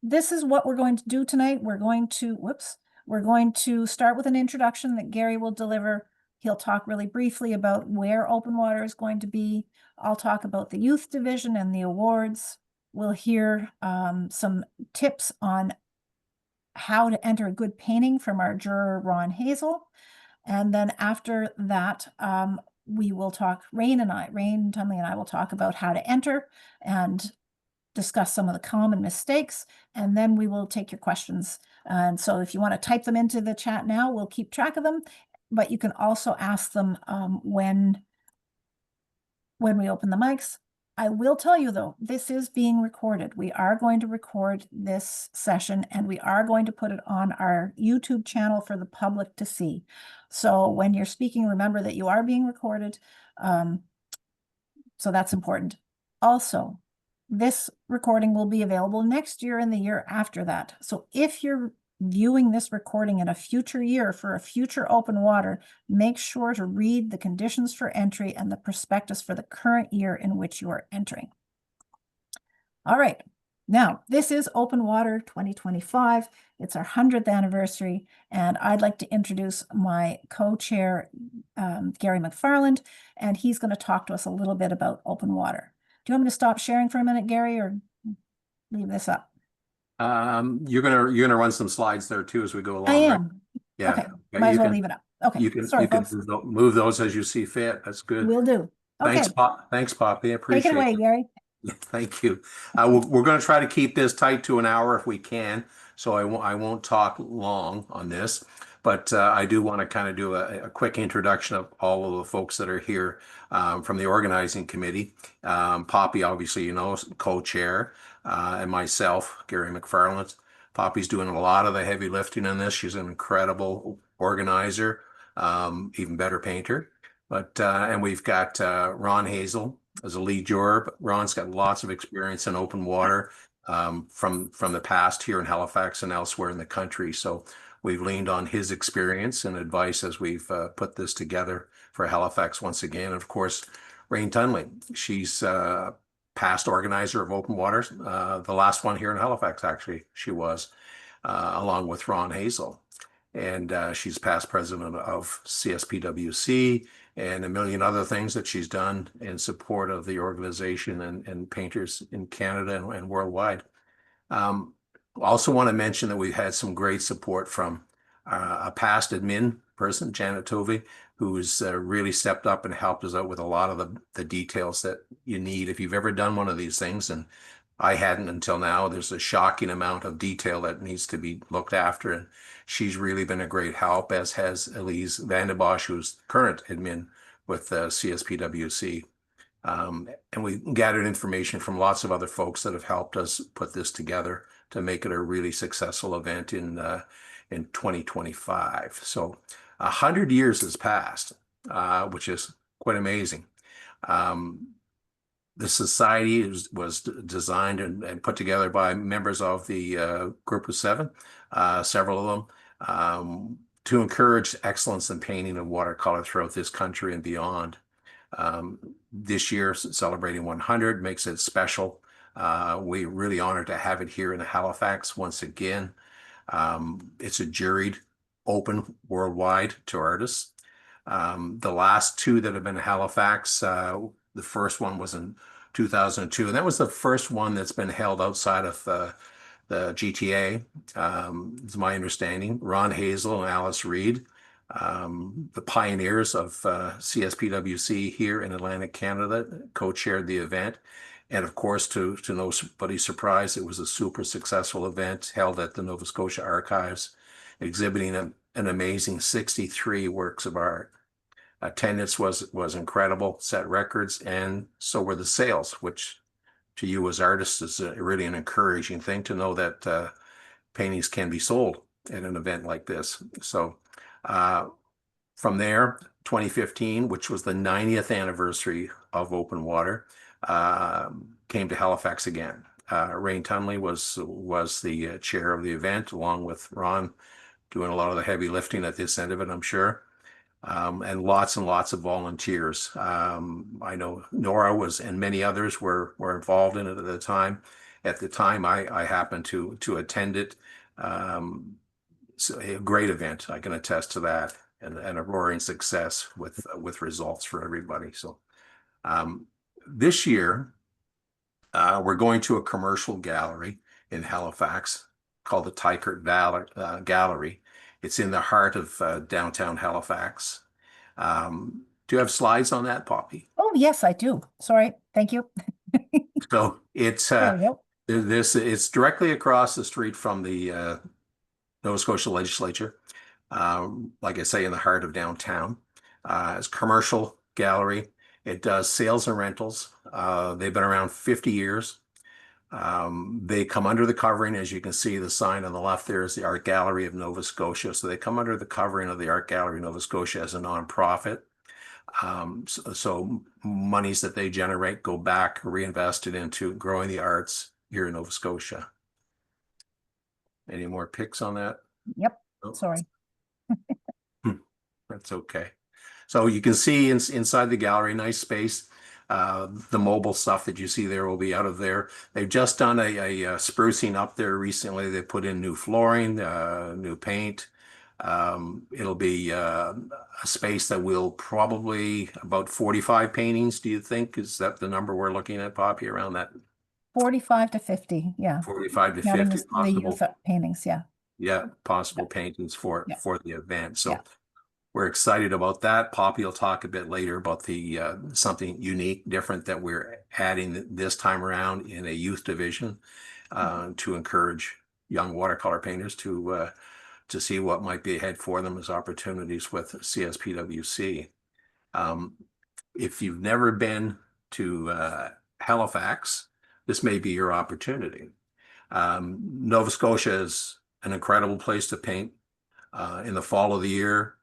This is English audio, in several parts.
this is what we're going to do tonight. We're going to start with an introduction that Gary will deliver. He'll talk really briefly about where open water is going to be. I'll talk about the youth division and the awards. We'll hear some tips on how to enter a good painting from our juror, Ron Hazel. And then after that, we will talk, Rain Tunley and I will talk about how to enter and discuss some of the common mistakes, and then we will take your questions. And so if you want to type them into the chat now, we'll keep track of them, but you can also ask them when we open the mics. I will tell you though, this is being recorded. We are going to record this session and we are going to put it on our YouTube channel for the public to see. So when you're speaking, remember that you are being recorded. So that's important. Also, this recording will be available next year and the year after that. So if you're viewing this recording in a future year for a future open water, make sure to read the conditions for entry and the prospectus for the current year in which you are entering. All right, now this is Open Water 2025. It's our 100th anniversary, and I'd like to introduce my co-chair, Gary McFarland, and he's going to talk to us a little bit about open water. Do you want me to stop sharing for a minute, Gary, or leave this up? You're gonna run some slides there too as we go along. I am. Right? Yeah. Okay. Might as well leave it up. Okay. You can Sorry, folks. Move those as you see fit. That's good. Will do. Okay. Thanks, Poppy. I appreciate it. Take it away, Gary. Thank you. We're going to try to keep this tight to an hour if we can. So I won't talk long on this, but I do want to kind of do a quick introduction of all of the folks that are here from the organizing committee. Poppy, obviously, co-chair, and myself, Gary McFarland. Poppy's doing a lot of the heavy lifting on this. She's an incredible organizer, even better painter. But and we've got Ron Hazel as a lead juror. But Ron's got lots of experience in open water from the past here in Halifax and elsewhere in the country. So we've leaned on his experience and advice as we've put this together for Halifax once again. And of course, Rain Tunley. She's past organizer of open waters. The last one here in Halifax, actually, she was, along with Ron Hazel. And she's past president of CSPWC and a million other things that she's done in support of the organization and painters in Canada and worldwide. Also want to mention that we've had some great support from a past admin person, Janet Tovey, who's really stepped up and helped us out with a lot of the details that you need if you've ever done one of these things. And I hadn't until now. There's a shocking amount of detail that needs to be looked after. And she's really been a great help, as has Elise Vandenbosch, who's current admin with CSPWC. And we gathered information from lots of other folks that have helped us put this together to make it a really successful event in 2025. So 100 years has passed, which is quite amazing. The society was designed and put together by members of the group of seven, several of them, to encourage excellence in painting and watercolor throughout this country and beyond. This year, celebrating 100 makes it special. We're really honored to have it here in Halifax once again. It's a juried, open worldwide to artists. The last two that have been in Halifax, the first one was in 2002, and that was the first one that's been held outside of the GTA. It's my understanding. Ron Hazel and Alice Reed, the pioneers of CSPWC here in Atlantic Canada, co-chaired the event. And of course, to nobody's surprise, it was a super successful event held at the Nova Scotia Archives, exhibiting an amazing 63 works of art. Attendance was incredible, set records, and so were the sales, which to you as artists is really an encouraging thing to know that paintings can be sold at an event like this. So from there, 2015, which was the 90th anniversary of Open Water, came to Halifax again. Rain Tunley was the chair of the event, along with Ron, doing a lot of the heavy lifting at this end of it, I'm sure. And lots of volunteers. I know Nora was, and many others were involved in it at the time. At the time, I happened to attend it. It's a great event. I can attest to that, and a roaring success with results for everybody. So this year, we're going to a commercial gallery in Halifax called the Tykert Gallery. It's in the heart of downtown Halifax. Do you have slides on that, Poppy? Oh, yes, I do. Sorry. Thank you. So it's There we go. it's directly across the street from the Nova Scotia Legislature. Like I say, in the heart of downtown. It's a commercial gallery. It does sales and rentals. They've been around 50 years. They come under the covering, as you can see, the sign on the left there is the Art Gallery of Nova Scotia. So they come under the covering of the Art Gallery of Nova Scotia as a nonprofit. So monies that they generate go back reinvested into growing the arts here in Nova Scotia. Any more pics on that? Yep. Oh, Sorry. that's okay. So you can see inside the gallery, nice space. The mobile stuff that you see there will be out of there. They've just done a sprucing up there recently. They put in new flooring, new paint. It'll be a space that will probably about 45 paintings, do you think? Is that the number we're looking at, Poppy, around that 45 to 50. Yeah. 45 to Counting 50 the youth possible? paintings. Yeah. Yeah, possible paintings for Yeah. the event. Yeah. So we're excited about that. Poppy will talk a bit later about the something unique, different that we're adding this time around in a youth division to encourage young watercolor painters to see what might be ahead for them as opportunities with CSPWC. If you've never been to Halifax, this may be your opportunity. Nova Scotia is an incredible place to paint. In the fall of the year,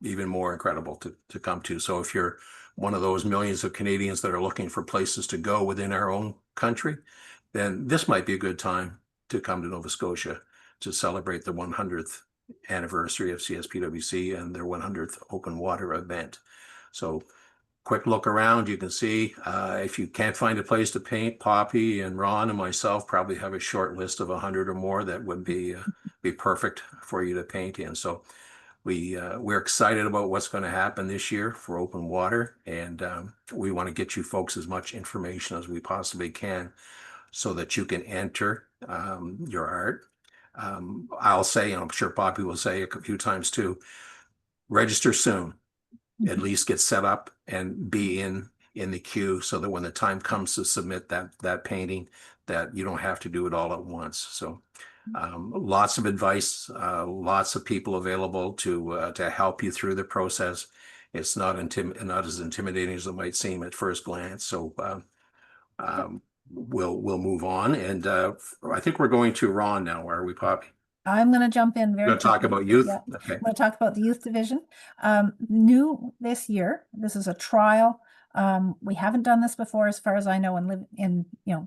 even more incredible to come to. So if you're one of those millions of Canadians that are looking for places to go within our own country, then this might be a good time to come to Nova Scotia to celebrate the 100th anniversary of CSPWC and their 100th open water event. So quick look around, you can see if you can't find a place to paint, Poppy and Ron and myself probably have a short list of 100 or more that would be perfect for you to paint in. So we're excited about what's going to happen this year for open water, and we want to get you folks as much information as we possibly can so that you can enter your art. I'll say, and I'm sure Poppy will say a few times too, register soon. At least get set up and be in the queue so that when the time comes to submit that painting, that you don't have to do it all at once. So lots of advice, lots of people available to help you through the process. It's not as intimidating as it might seem at first glance. So we'll move on, and I think we're going to Ron now. Are we, Poppy? I'm going to jump in very Going to talk quickly. about youth? Yeah. Okay. I'm going to talk about the youth division. New this year, this is a trial. We haven't done this before, as far as I know, and live in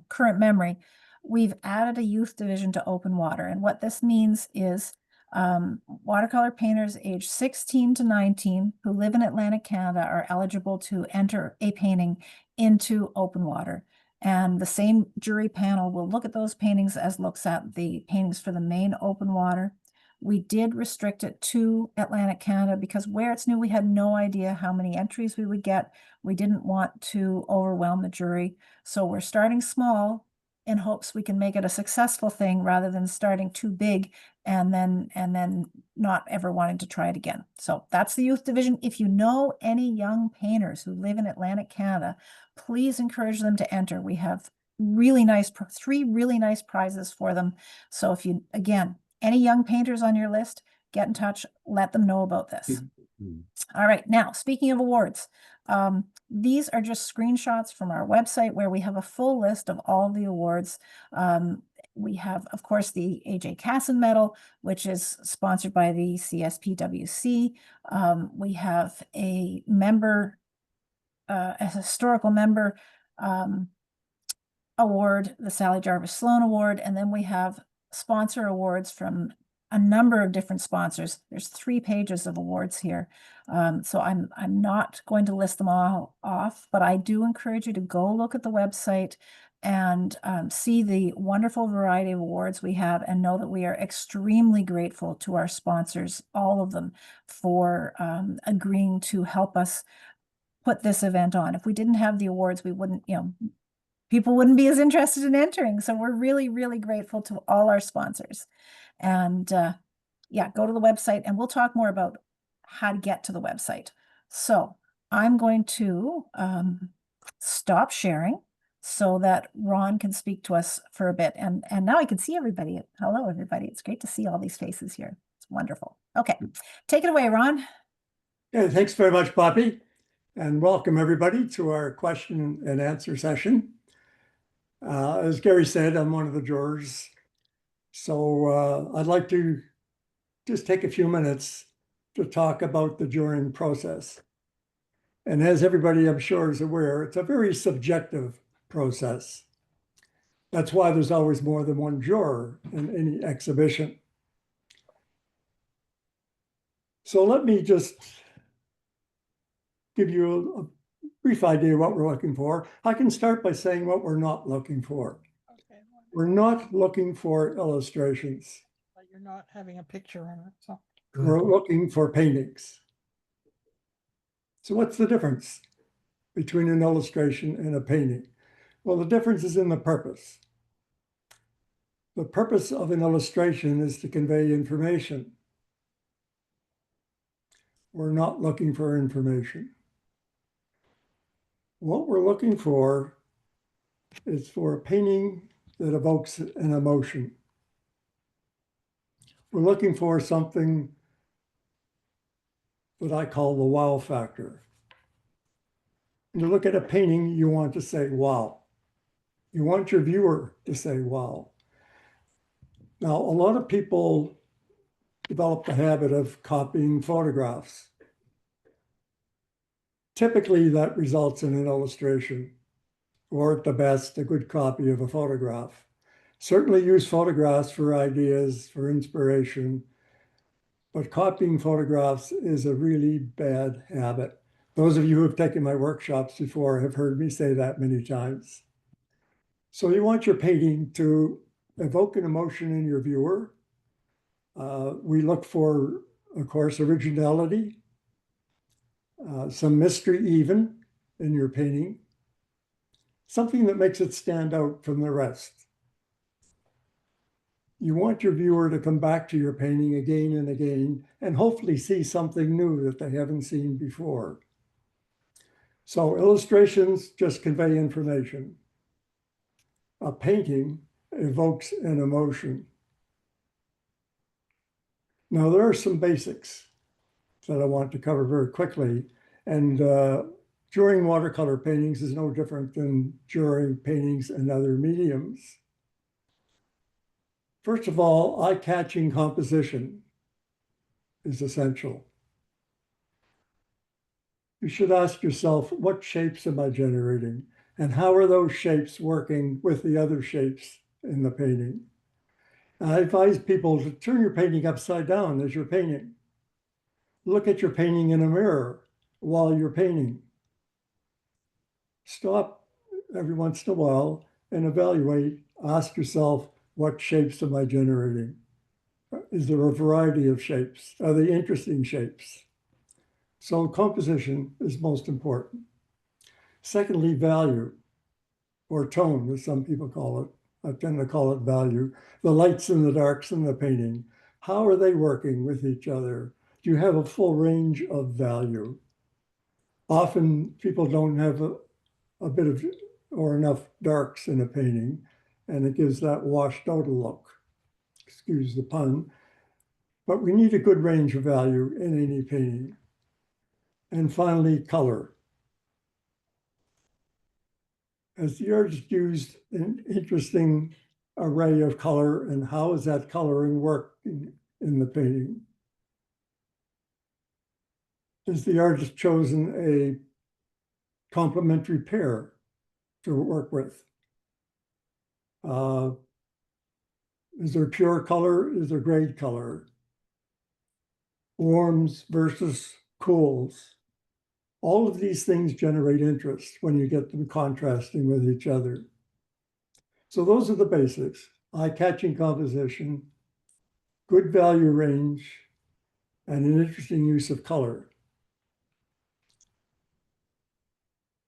current memory. We've added a youth division to open water, and what this means is watercolor painters age 16 to 19 who live in Atlantic Canada are eligible to enter a painting into open water. And the same jury panel will look at those paintings as looks at the paintings for the main open water. We did restrict it to Atlantic Canada because where it's new, we had no idea how many entries we would get. We didn't want to overwhelm the jury. So we're starting small in hopes we can make it a successful thing rather than starting too big and then not ever wanting to try it again. So that's the youth division. If you know any young painters who live in Atlantic Canada, please encourage them to enter. We have three really nice prizes for them. So if you, again, any young painters on your list, get in touch, let them know about this. All right, now, speaking of awards, these are just screenshots from our website where we have a full list of all the awards. We have, of course, the A.J. Casson Medal, which is sponsored by the CSPWC. We have a historical member award, the Sally Jarvis Sloan Award, and then we have sponsor awards from a number of different sponsors. There's 3 pages of awards here. So I'm not going to list them all off, but I do encourage you to go look at the website, and see the wonderful variety of awards we have, and know that we are extremely grateful to our sponsors, all of them, for agreeing to help us put this event on. If we didn't have the awards, we wouldn't, people wouldn't be as interested in entering. So we're really, really grateful to all our sponsors. And yeah, go to the website, and we'll talk more about how to get to the website. So I'm going to stop sharing so that Ron can speak to us for a bit. And now I can see everybody. Hello, everybody. It's great to see all these faces here. It's wonderful. Okay, take it away, Ron. Okay, thanks very much, Poppy, and welcome everybody to our question and answer session. As Gary said, I'm one of the jurors, so I'd like to just take a few minutes to talk about the juring process. And as everybody I'm sure is aware, it's a very subjective process. That's why there's always more than one juror in any exhibition. So let me just give you a brief idea of what we're looking for. I can start by saying what we're not looking for. Okay, We're not looking for illustrations. but you're not having a picture on it, so. We're looking for paintings. So what's the difference between an illustration and a painting? Well, the difference is in the purpose. The purpose of an illustration is to convey information. We're not looking for information. What we're looking for is for a painting that evokes an emotion. We're looking for something that I call the wow factor. When you look at a painting, you want to say, wow. You want your viewer to say, wow. Now, a lot of people develop the habit of copying photographs. Typically, that results in an illustration, or at the best, a good copy of a photograph. Certainly use photographs for ideas, for inspiration, but copying photographs is a really bad habit. Those of you who have taken my workshops before have heard me say that many times. So you want your painting to evoke an emotion in your viewer. We look for, of course, originality, some mystery even in your painting, something that makes it stand out from the rest. You want your viewer to come back to your painting again and again, and hopefully see something new that they haven't seen before. So illustrations just convey information. A painting evokes an emotion. Now, there are some basics that I want to cover very quickly. And juring watercolor paintings is no different than juring paintings and other mediums. First of all, eye-catching composition is essential. You should ask yourself, what shapes am I generating? And how are those shapes working with the other shapes in the painting? I advise people to turn your painting upside down as you're painting. Look at your painting in a mirror while you're painting. Stop every once in a while and evaluate. Ask yourself, what shapes am I generating? Is there a variety of shapes? Are they interesting shapes? So composition is most important. Secondly, value, or tone, as some people call it. I tend to call it value. The lights and the darks in the painting. How are they working with each other? Do you have a full range of value? Often people don't have a bit of or enough darks in a painting, and it gives that washed out look. Excuse the pun. But we need a good range of value in any painting. And finally, color. Has the artist used an interesting array of color, and how is that coloring working in the painting? Has the artist chosen a complementary pair to work with? Is there pure color? Is there grade color? Warms versus cools. All of these things generate interest when you get them contrasting with each other. So those are the basics: eye-catching composition, good value range, and an interesting use of color.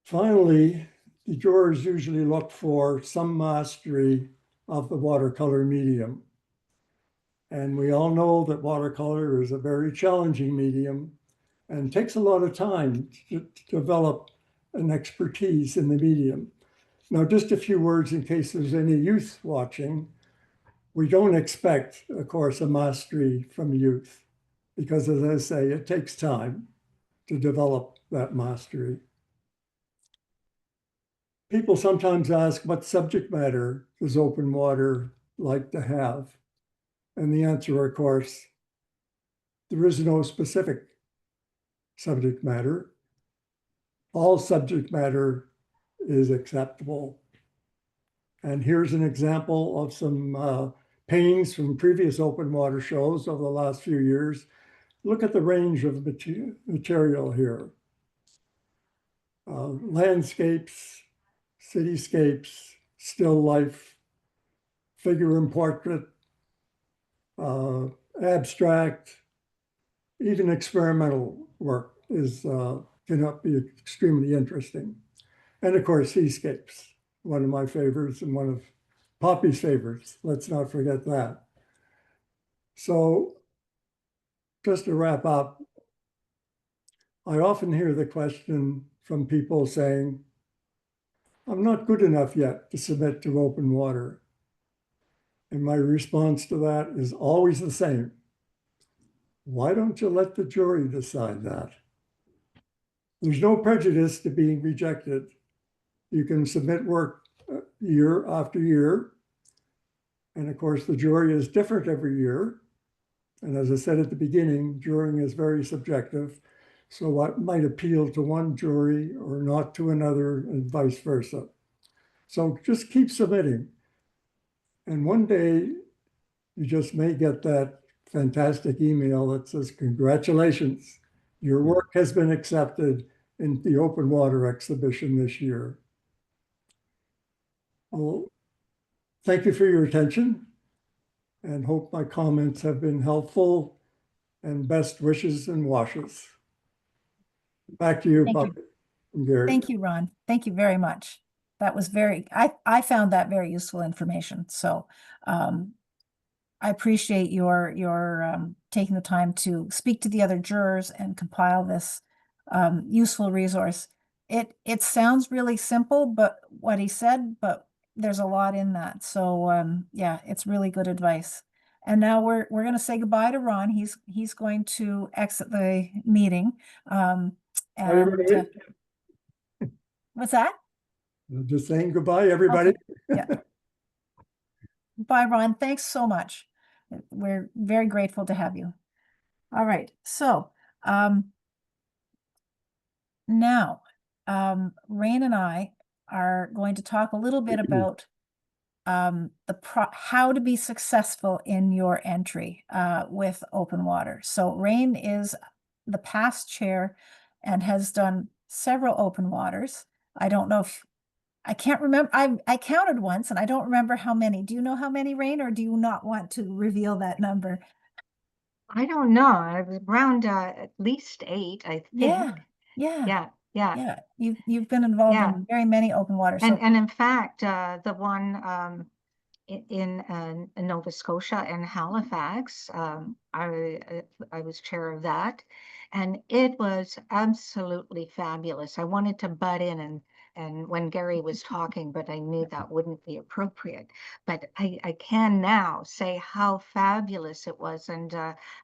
Finally, the jurors usually look for some mastery of the watercolor medium. And we all know that watercolor is a very challenging medium and takes a lot of time to develop an expertise in the medium. Now, just a few words in case there's any youth watching. We don't expect, of course, a mastery from youth because, as I say, it takes time to develop that mastery. People sometimes ask, what subject matter does open water like to have? And the answer, of course, there is no specific subject matter. All subject matter is acceptable. And here's an example of some paintings from previous open water shows over the last few years. Look at the range of material here. Landscapes, cityscapes, still life, figure and portrait, abstract, even experimental work cannot be extremely interesting. And of course, seascapes, one of my favorites and one of Poppy's favorites. Let's not forget that. So just to wrap up, I often hear the question from people saying, I'm not good enough yet to submit to open water. And my response to that is always the same. Why don't you let the jury decide that? There's no prejudice to being rejected. You can submit work year after year. And of course, the jury is different every year. And as I said at the beginning, jurying is very subjective. So what might appeal to one jury or not to another, and vice versa. So just keep submitting. And one day you just may get that fantastic email that says, congratulations, your work has been accepted in the open water exhibition this year. Well, thank you for your attention and hope my comments have been helpful, and best wishes and washes. Back to you, Thank you. Poppy and Gary. Thank you, Ron. Thank you very much. That was I found that very useful information. So I appreciate your taking the time to speak to the other jurors and compile this useful resource. It sounds really simple, but what he said, but there's a lot in that. So yeah, it's really good advice. And now we're going to say goodbye to Ron. He's going to exit the meeting. And Everybody, what's that? just saying goodbye, everybody. Okay. Yeah. Bye, Ron. Thanks so much. We're very grateful to have you. All right. So now Rain and I are going to talk a little bit about how to be successful in your entry with open water. So Rain is the past chair and has done several open waters. I don't know if I can't remember. I counted once and I don't remember how many. Do you know how many, Rain, or do you not want to reveal that number? I don't know. I was around at least 8, I Yeah, think. yeah, Yeah. yeah. You've been involved Yeah. in very many open waters. So And in fact, the one in Nova Scotia and Halifax, I was chair of that, and it was absolutely fabulous. I wanted to butt in and when Gary was talking, but I knew that wouldn't be appropriate. But I can now say how fabulous it was and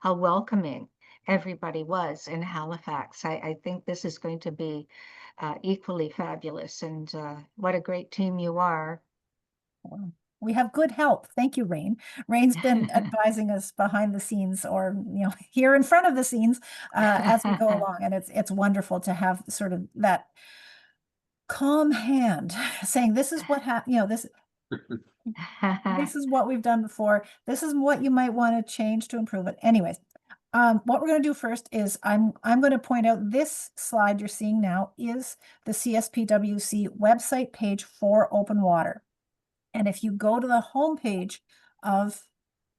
how welcoming everybody was in Halifax. I think this is going to be equally fabulous, and what a great team you are. we have good help. Thank you, Rain. Rain's been advising us behind the scenes, or here in front of the scenes as we go along, and it's wonderful to have sort of that calm hand saying, this is what this is what we've done before. This is what you might want to change to improve it. Anyways, what we're going to do first is I'm going to point out this slide you're seeing now is the CSPWC website page for open water. And if you go to the homepage of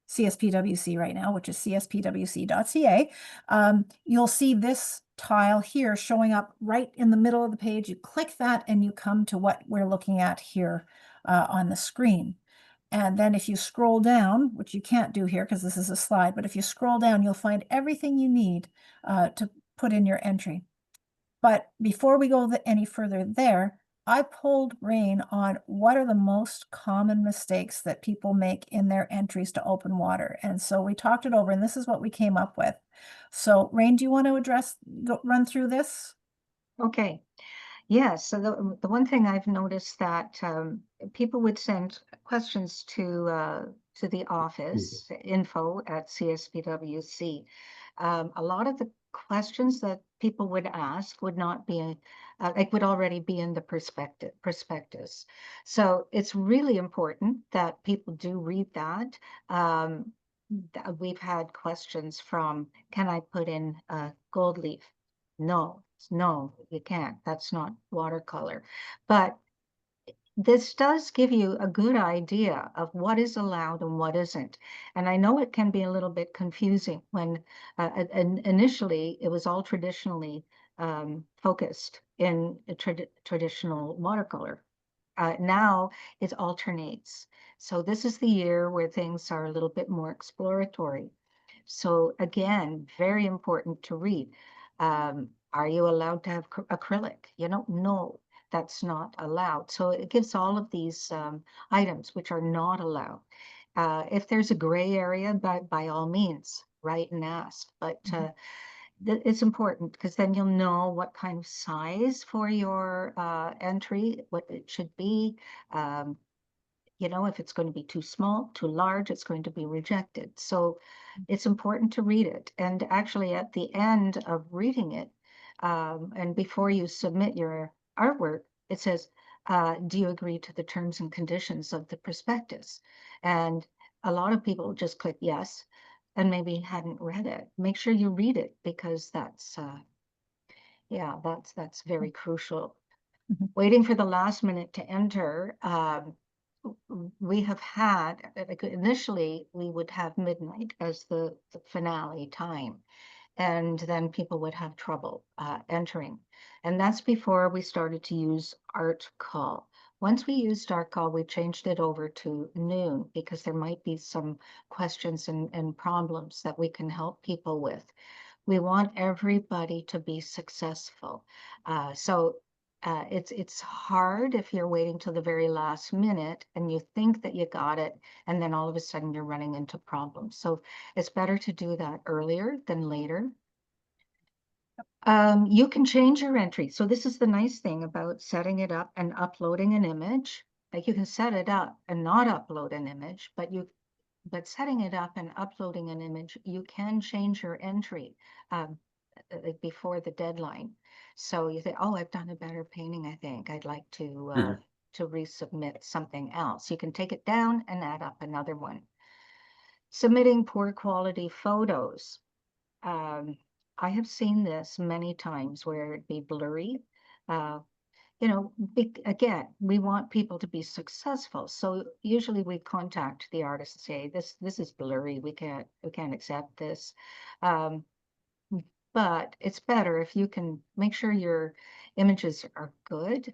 CSPWC right now, which is cspwc.ca, you'll see this tile here showing up right in the middle of the page. You click that and you come to what we're looking at here on the screen. And then if you scroll down, which you can't do here because this is a slide, but if you scroll down, you'll find everything you need to put in your entry. But before we go any further there, I polled Rain on what are the most common mistakes that people make in their entries to open water. And so we talked it over, and this is what we came up with. So Rain, do you want to run through this? Okay. Yes, so the one thing I've noticed that people would send questions to the office, info@CSPWC. A lot of the questions that people would ask would not be would already be in the prospectus. So it's really important that people do read that. We've had questions from, can I put in gold leaf? No, you can't. That's not watercolor. But this does give you a good idea of what is allowed and what isn't. And I know it can be a little bit confusing when initially it was all traditionally focused in traditional watercolor. Now it alternates. So this is the year where things are a little bit more exploratory. So again, very important to read. Are you allowed to have acrylic? No, that's not allowed. So it gives all of these items which are not allowed. If there's a gray area, by all means, write and ask. But it's important because then you'll know what kind of size for your entry, what it should be. If it's going to be too small, too large, it's going to be rejected. So it's important to read it. And actually at the end of reading it, and before you submit your artwork, it says, do you agree to the terms and conditions of the prospectus? And a lot of people just click yes, and maybe hadn't read it. Make sure you read it because that's very crucial. Waiting for the last minute to enter, we have had, initially we would have midnight as the finale time, and then people would have trouble entering. And that's before we started to use Art Call. Once we used Art Call, we changed it over to noon because there might be some questions and problems that we can help people with. We want everybody to be successful. It's hard if you're waiting till the very last minute and you think that you got it, and then all of a sudden you're running into problems. So it's better to do that earlier than later. You can change your entry. So this is the nice thing about setting it up and uploading an image. Like you can set it up and not upload an image, but setting it up and uploading an image, you can change your entry before the deadline. So you think, oh, I've done a better painting, I think. I'd like to resubmit something else. You can take it down and add up another one. Submitting poor quality photos. I have seen this many times where it be blurry. Again, we want people to be successful. So usually we contact the artist and say, this is blurry. We can't accept this. But it's better if you can make sure your images are good,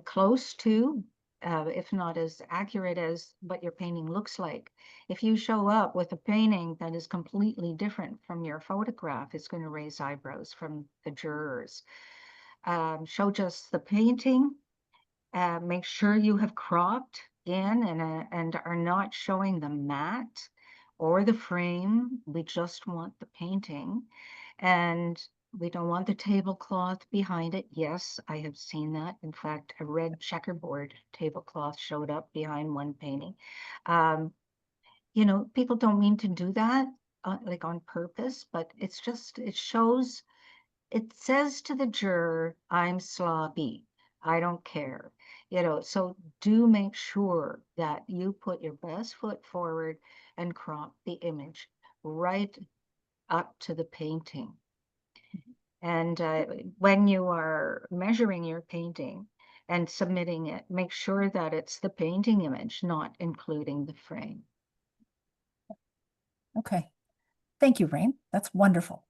close to, if not as accurate as what your painting looks like. If you show up with a painting that is completely different from your photograph, it's going to raise eyebrows from the jurors. Show just the painting. Make sure you have cropped in and are not showing the mat or the frame. We just want the painting. And we don't want the tablecloth behind it. Yes, I have seen that. In fact, a red checkerboard tablecloth showed up behind one painting. People don't mean to do that like on purpose, but it's just, it says to the juror, I'm sloppy. I don't care. So do make sure that you put your best foot forward and crop the image right up to the painting. And when you are measuring your painting, and submitting it, make sure that it's the painting image, not including the frame. Okay. Thank you, Rain. That's wonderful.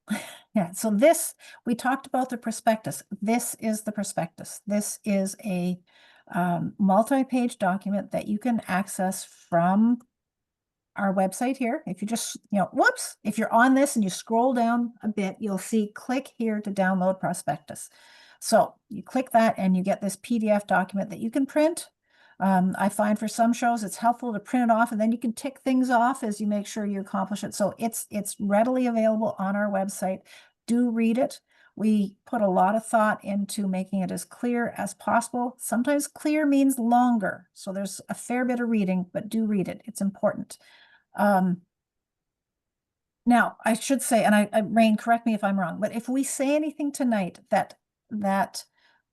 Yeah, so this, we talked about the prospectus. This is the prospectus. This is a multi-page document that you can access from our website here. If you just, whoops, if you're on this and you scroll down a bit, you'll see click here to download prospectus. So you click that and you get this PDF document that you can print. I find for some shows it's helpful to print it off, and then you can tick things off as you make sure you accomplish it. So it's readily available on our website. Do read it. We put a lot of thought into making it as clear as possible. Sometimes clear means longer, so there's a fair bit of reading, but do read it. It's important. Now I should say, and Rain, correct me if I'm wrong, but if we say anything tonight that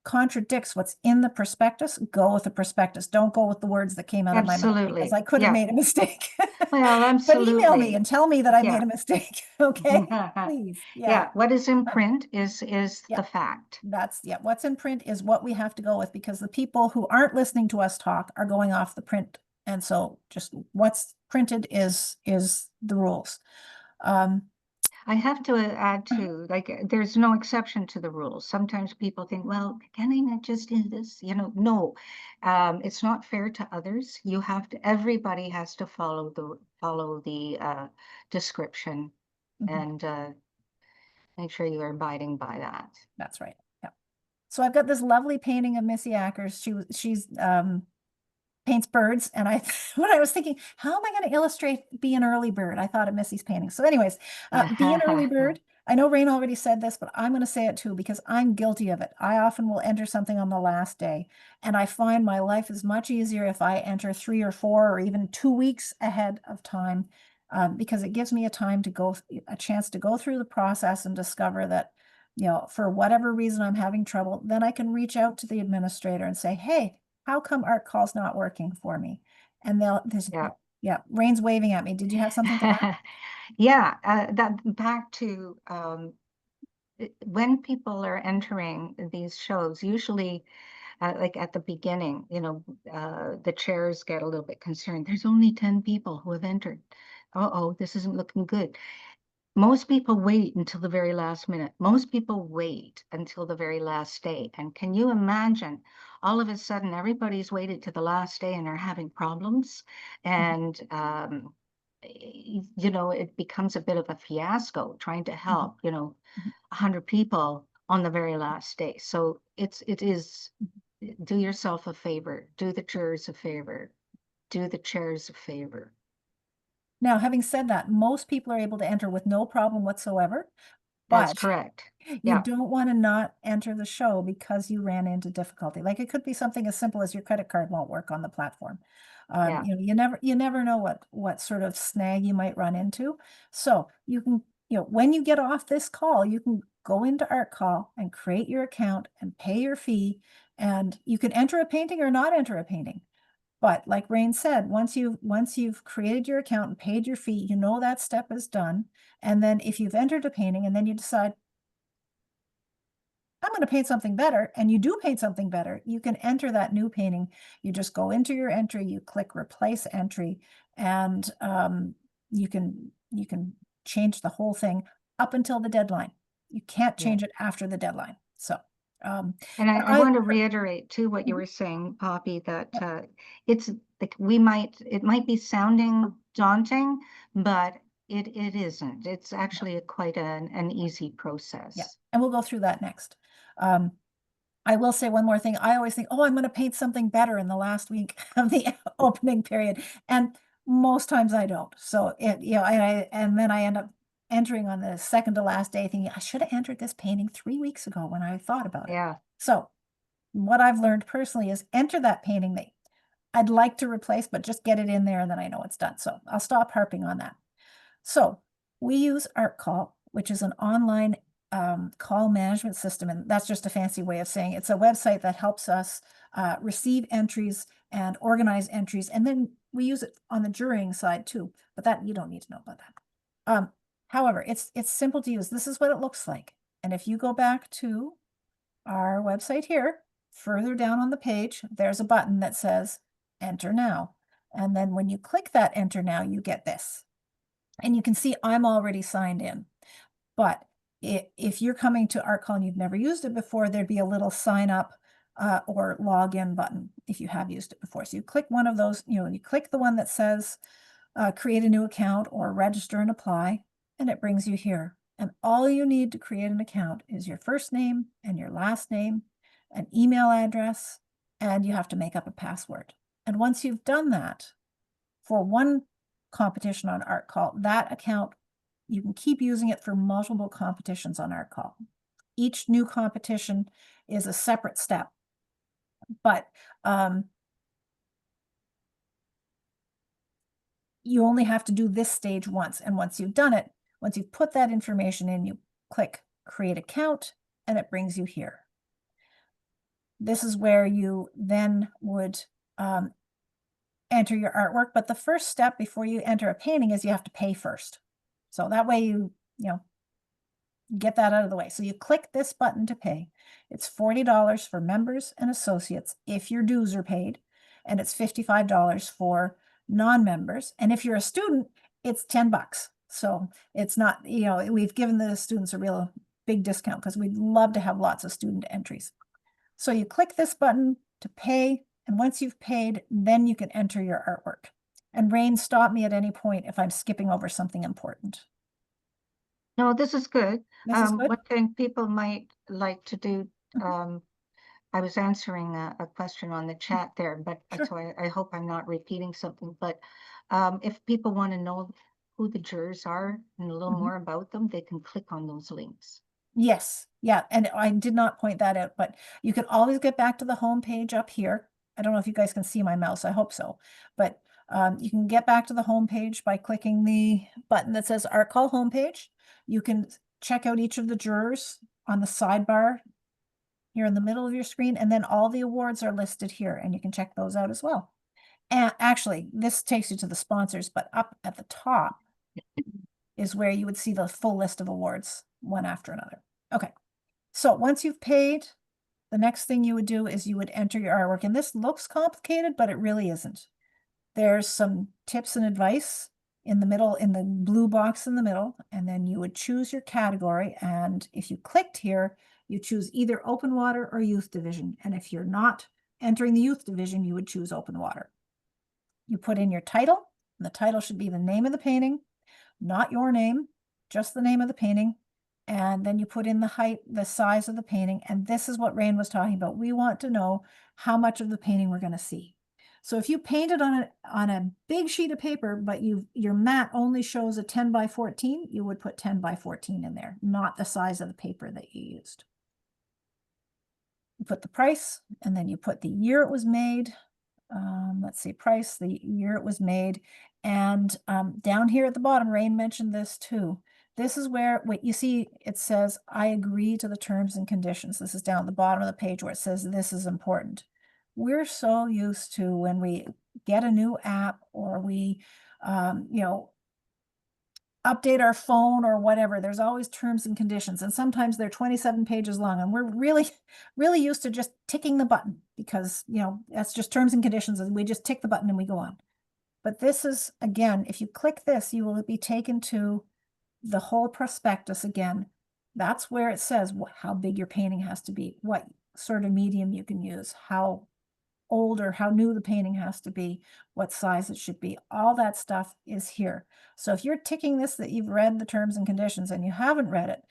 contradicts what's in the prospectus, go with the prospectus. Don't go with the words that came out of my mouth, because Absolutely. I could have Yeah. made a mistake. Well, But email me absolutely. and tell me that I Yeah. made a mistake, okay? Please, Yeah, what is in print is Yeah. the fact. That's, what's in print is what we have to go with, because the people who aren't listening to us talk are going off the print. And so just what's printed is the rules. I have to add to, like, there's no exception to the rules. Sometimes people think, well, can I not just do this? No, it's not fair to others. You have to, everybody has to follow the description Mhm. and make sure you are abiding by that. That's right. Yeah. So I've got this lovely painting of Missy Ackers. She's paints birds, and when I was thinking, how am I going to illustrate Be an Early Bird? I thought of Missy's painting. So anyways, Be an Early Bird. I know Rain already said this, but I'm going to say it too, because I'm guilty of it. I often will enter something on the last day, and I find my life is much easier if I enter 3 or 4 or even 2 weeks ahead of time, because it gives me a chance to go through the process and discover that, for whatever reason I'm having trouble, then I can reach out to the administrator and say, hey, how come art call's not working for me? And Yeah. Rain's waving at me. Did you have something to add? Yeah, that back to when people are entering these shows, usually like at the beginning, the chairs get a little bit concerned. There's only 10 people who have entered. Uh-oh, this isn't looking good. Most people wait until the very last minute. Most people wait until the very last day. And can you imagine, all of a sudden, everybody's waited to the last day and are having problems. And, it becomes a bit of a fiasco trying to help, 100 people on the very last day. So it is, do yourself a favor, do the jurors a favor, do the chairs a favor. Now, having said that, most people are able to enter with no problem whatsoever, That's but correct. you Yeah. don't want to not enter the show because you ran into difficulty. Like it could be something as simple as your credit card won't work on the platform. Yeah. You never know what sort of snag you might run into. So you can, when you get off this call, you can go into Art Call and create your account and pay your fee, and you can enter a painting or not enter a painting. But like Rain said, once you've created your account and paid your fee, that step is done. And then if you've entered a painting and then you decide, I'm going to paint something better, and you do paint something better, you can enter that new painting. You just go into your entry, you click replace entry, and you can change the whole thing up until the deadline. You can't change it after the deadline. So and I want to reiterate too what you were saying, Poppy, that it's like it might be sounding daunting, but it isn't. It's actually quite an easy process. Yeah, and we'll go through that next. I will say one more thing. I always think, oh, I'm going to paint something better in the last week of the opening period, and most times I don't. So and then I end up entering on the second to last day, thinking I should have entered this painting 3 weeks ago when I thought about it. Yeah. So what I've learned personally is enter that painting that I'd like to replace, but just get it in there, and then I know it's done. So I'll stop harping on that. So we use Art Call, which is an online call management system. And that's just a fancy way of saying it's a website that helps us receive entries and organize entries. And then we use it on the jurying side too, but that you don't need to know about that. However, it's simple to use. This is what it looks like. And if you go back to our website here, further down on the page, there's a button that says enter now. And then when you click that enter now, you get this. And you can see I'm already signed in. But if you're coming to ArtCall and you've never used it before, there'd be a little sign up or login button if you have used it before. So you click one of those, you click the one that says create a new account or register and apply, and it brings you here. And all you need to create an account is your first name and your last name, an email address, and you have to make up a password. And once you've done that for one competition on ArtCall, that account, you can keep using it for multiple competitions on ArtCall. Each new competition is a separate step, but you only have to do this stage once. And once you've done it, once you've put that information in, you click create account and it brings you here. This is where you then would enter your artwork. But the first step before you enter a painting is you have to pay first. So that way you get that out of the way. So you click this button to pay. It's $40 for members and associates if your dues are paid, and it's $55 for non-members. And if you're a student, it's $10. So it's not, we've given the students a real big discount because we'd love to have lots of student entries. So you click this button to pay, and once you've paid, then you can enter your artwork. And Rain, stop me at any point if I'm skipping over something important. No, this is good. This is good? One thing people might like to do, I was answering a question on the chat there, but Sure. so I hope I'm not repeating something, but if people want to know who the jurors are and a little Mhm. more about them, they can click on those links. Yes, yeah, and I did not point that out, but you can always get back to the home page up here. I don't know if you guys can see my mouse, I hope so. But you can get back to the home page by clicking the button that says ArtCall homepage. You can check out each of the jurors on the sidebar here in the middle of your screen, and then all the awards are listed here, and you can check those out as well. And actually, this takes you to the sponsors, but up at the top is where you would see the full list of awards, one after another. Okay, so once you've paid, the next thing you would do is you would enter your artwork. And this looks complicated, but it really isn't. There's some tips and advice in the middle, in the blue box in the middle, and then you would choose your category. And if you clicked here, you choose either open water or youth division. And if you're not entering the youth division, you would choose open water. You put in your title, and the title should be the name of the painting, not your name, just the name of the painting. And then you put in the height, the size of the painting. And this is what Rain was talking about. We want to know how much of the painting we're going to see. So if you painted on a big sheet of paper, but your mat only shows a 10 by 14, you would put 10 by 14 in there, not the size of the paper that you used. You put the price, and then you put the year it was made. Let's see, price, the year it was made. And down here at the bottom, Rain mentioned this too. This is where what you see, it says, I agree to the terms and conditions. This is down at the bottom of the page where it says this is important. We're so used to when we get a new app or we, update our phone or whatever, there's always terms and conditions. And sometimes they're 27 pages long. And we're really, really used to just ticking the button because, that's just terms and conditions. And we just tick the button and we go on. But this is, again, if you click this, you will be taken to the whole prospectus again. That's where it says how big your painting has to be, what sort of medium you can use, how old or how new the painting has to be, what size it should be. All that stuff is here. So if you're ticking this, that you've read the terms and conditions and you haven't read it,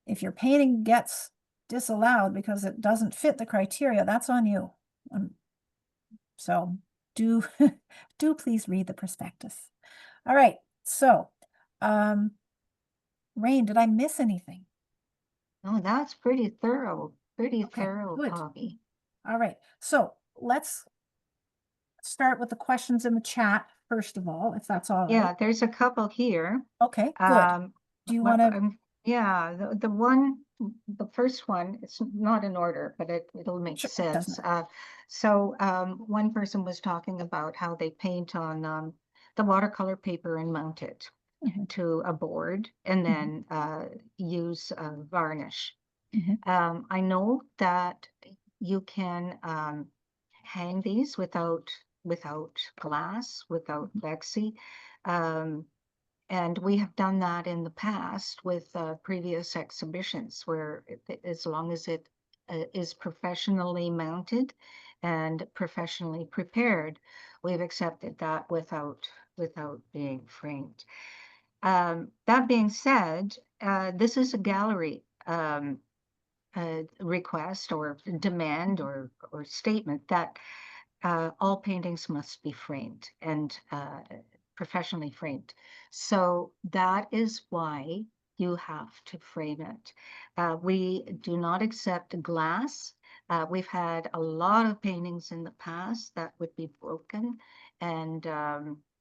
if your painting gets disallowed because it doesn't fit the criteria, that's on you. So do please read the prospectus. All right, so Rain, did I miss anything? No, that's pretty thorough, Okay, good. Bobby. All right, so let's start with the questions in the chat first of all, if that's all right. Yeah, there's a couple here. Okay, good. Do you want to? Yeah, the first one, it's not in order, but it'll make Sure, sense. doesn't So one person was talking about how they paint on the watercolor paper and mount it Mhm. to a board and then use varnish. Mhm. I know that you can hang these without glass, without plexi. And we have done that in the past with previous exhibitions where as long as it is professionally mounted and professionally prepared, we've accepted that without being framed. That being said, this is a gallery request or demand or statement that all paintings must be framed and professionally framed. So that is why you have to frame it. We do not accept glass. We've had a lot of paintings in the past that would be broken, and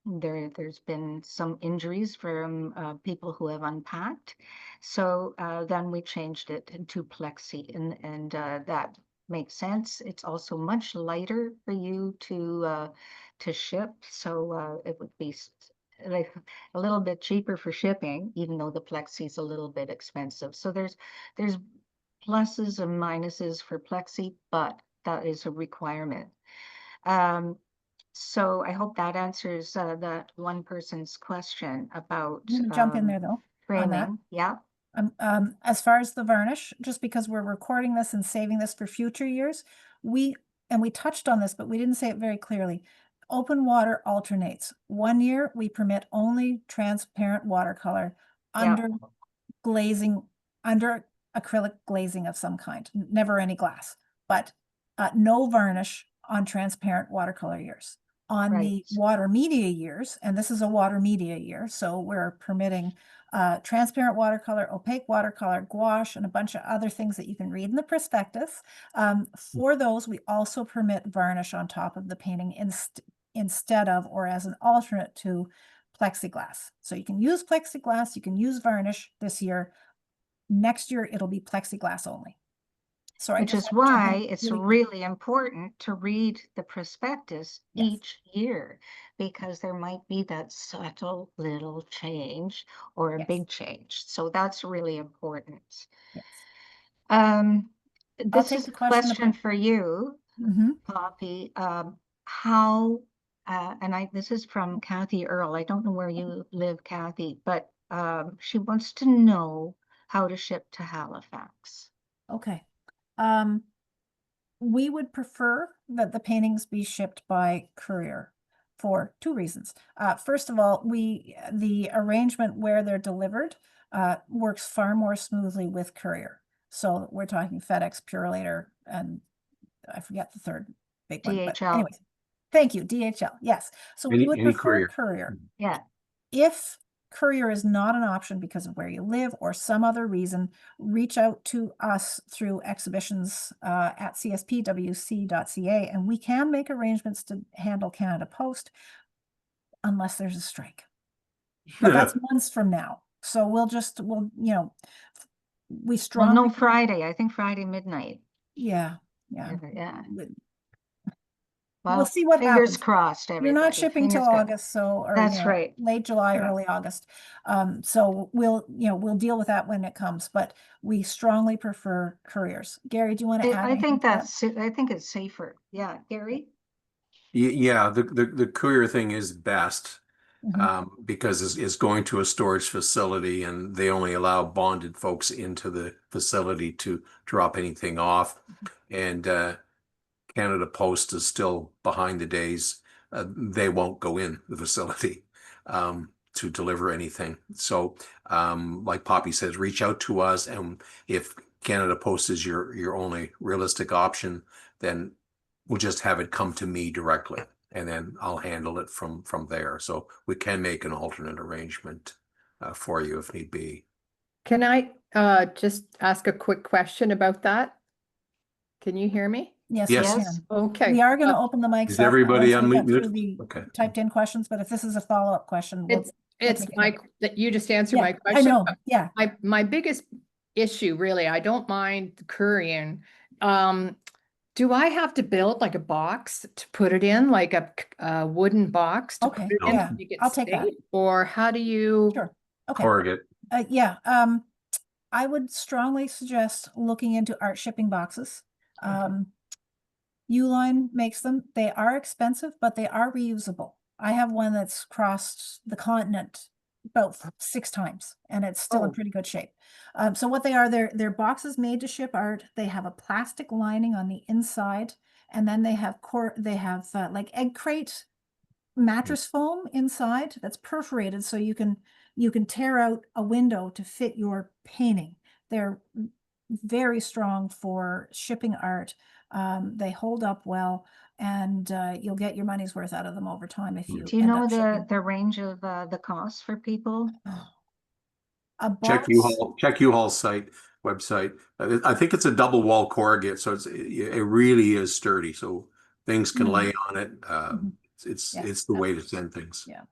there's been some injuries from people who have unpacked. So then we changed it to plexi, and that makes sense. It's also much lighter for you to ship, so it would be like a little bit cheaper for shipping, even though the plexi is a little bit expensive. So there's pluses and minuses for plexi, but that is a requirement. So I hope that answers that one person's question about I'm gonna jump in there though, on that. framing. Yeah, As far as the varnish, just because we're recording this and saving this for future years, we touched on this, but we didn't say it very clearly. Open water alternates. 1 year, we permit only transparent watercolor Yeah. under glazing, under acrylic glazing of some kind, never any glass, but no varnish on transparent watercolor years. On the Right. water media years, and this is a water media year, so we're permitting transparent watercolor, opaque watercolor, gouache, and a bunch of other things that you can read in the prospectus. For those, we also permit varnish on top of the painting instead of or as an alternate to plexiglass. So you can use plexiglass, you can use varnish this year. Next year, it'll be plexiglass only. So I Which just is wanna jump in why it's really quick. really important to read the prospectus Yes. each year, because there might be that subtle little change or a Yes. big change. So that's really important. Yes. This take is the a question question about- for you, Mhm. Poppy. How, and this is from Kathy Earl. I don't know where you live, Kathy, but she wants to know how to ship to Halifax. Okay. We would prefer that the paintings be shipped by courier for 2 reasons. First of all, the arrangement where they're delivered works far more smoothly with courier. So we're talking FedEx, Purolator, and I forget the third big one, but DHL. anyways, thank you, DHL, yes. So we would Any prefer courier. courier. Yeah. If courier is not an option because of where you live or some other reason, reach out to us through exhibitions at cspwc.ca, and we can make arrangements to handle Canada Post unless there's a strike. But that's months from now. So we Well, strongly, no, Friday. I think Friday midnight. yeah. Yeah. We'll Well, see what fingers happens. crossed, You're everybody. not shipping till Fingers crossed. August, so, or, That's right. late July, Yeah. early August. So we'll deal with that when it comes, but we strongly prefer couriers. Gary, do you want to add I anything think to that? I think it's safer. Yeah, Gary? Yeah, the courier thing is best. Mhm. Because it's going to a storage facility and they only allow bonded folks into the facility to drop anything off. And Canada Post is still behind the days. They won't go in the facility to deliver anything. So, like Poppy says, reach out to us, and if Canada Post is your only realistic option, then we'll just have it come to me directly, and then I'll handle it from there. So we can make an alternate arrangement for you if need be. Can I just ask a quick question about that? Can you hear me? Yes, Yes. we Yes. can. Okay. We are going to open the mics Is up everybody once we get through unmuted? the Okay. typed in questions, but if this is a follow-up question, It's take it my, that you just answered Yeah, my I question. know, but yeah. My biggest issue, really, I don't mind couriering. Do I have to build like a box to put it in, like a wooden box to Okay, put it in yeah, to make it I'll take that. safe? Or how do you? Sure, okay. Corrugate. Yeah, I would strongly suggest looking into art shipping boxes. Uline makes them. They are expensive, but they are reusable. I have one that's crossed the continent about 6 times, and it's still in Oh. pretty good shape. So what they are, they're boxes made to ship art. They have a plastic lining on the inside, and then they have like egg crate mattress foam inside that's perforated, so you can tear out a window to fit your painting. They're very strong for shipping art. They hold up well, and you'll get your money's worth out of them over time if you Do you end know up shipping. the range of the cost for people? A Check box, U-Haul's website. I think it's a double wall corrugate, so it really is sturdy. So things can Mm. lay on it. Mhm. Yeah, It's the way to send things. yeah.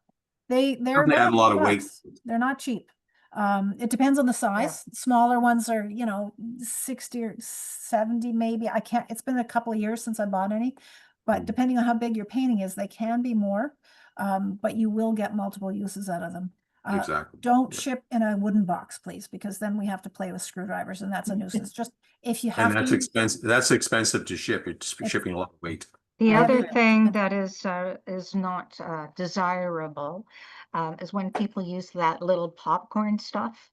They're Doesn't add about a lot $100 of weight. bucks. They're not cheap. It depends on the size. Smaller ones are, 60 or 70 maybe. It's been a couple of years since I bought any, but Mm. depending on how big your painting is, they can be more. But you will get multiple uses out of them. Exactly. Don't Yeah. ship in a wooden box, please, because then we have to play with screwdrivers, and that's a nuisance. Just if you And have that's to. expensive. That's expensive to ship. It's It's- shipping a lot of weight. The I other agree. thing that is not desirable is when people use that little popcorn stuff.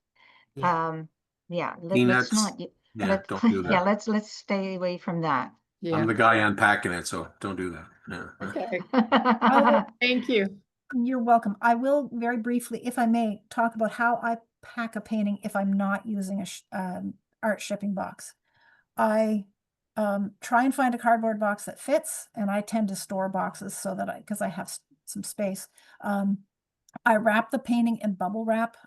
Yeah. Yeah, Peanuts. let's not. Yeah, don't do that. Yeah, let's stay away from that. I'm Yeah. the guy unpacking it, so don't do that. Yeah. Okay. will- Thank you. You're welcome. I will very briefly, if I may, talk about how I pack a painting if I'm not using a art shipping box. I try and find a cardboard box that fits, and I tend to store boxes so that because I have some space. I wrap the painting in bubble wrap,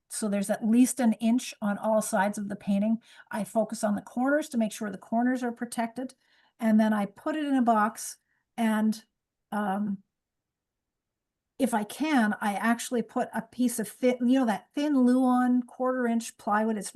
so there's at least an inch on all sides of the painting. I focus on the corners to make sure the corners are protected, and then I put it in a box, and if I can, I actually put a piece of that thin Luan 1/4-inch plywood. It's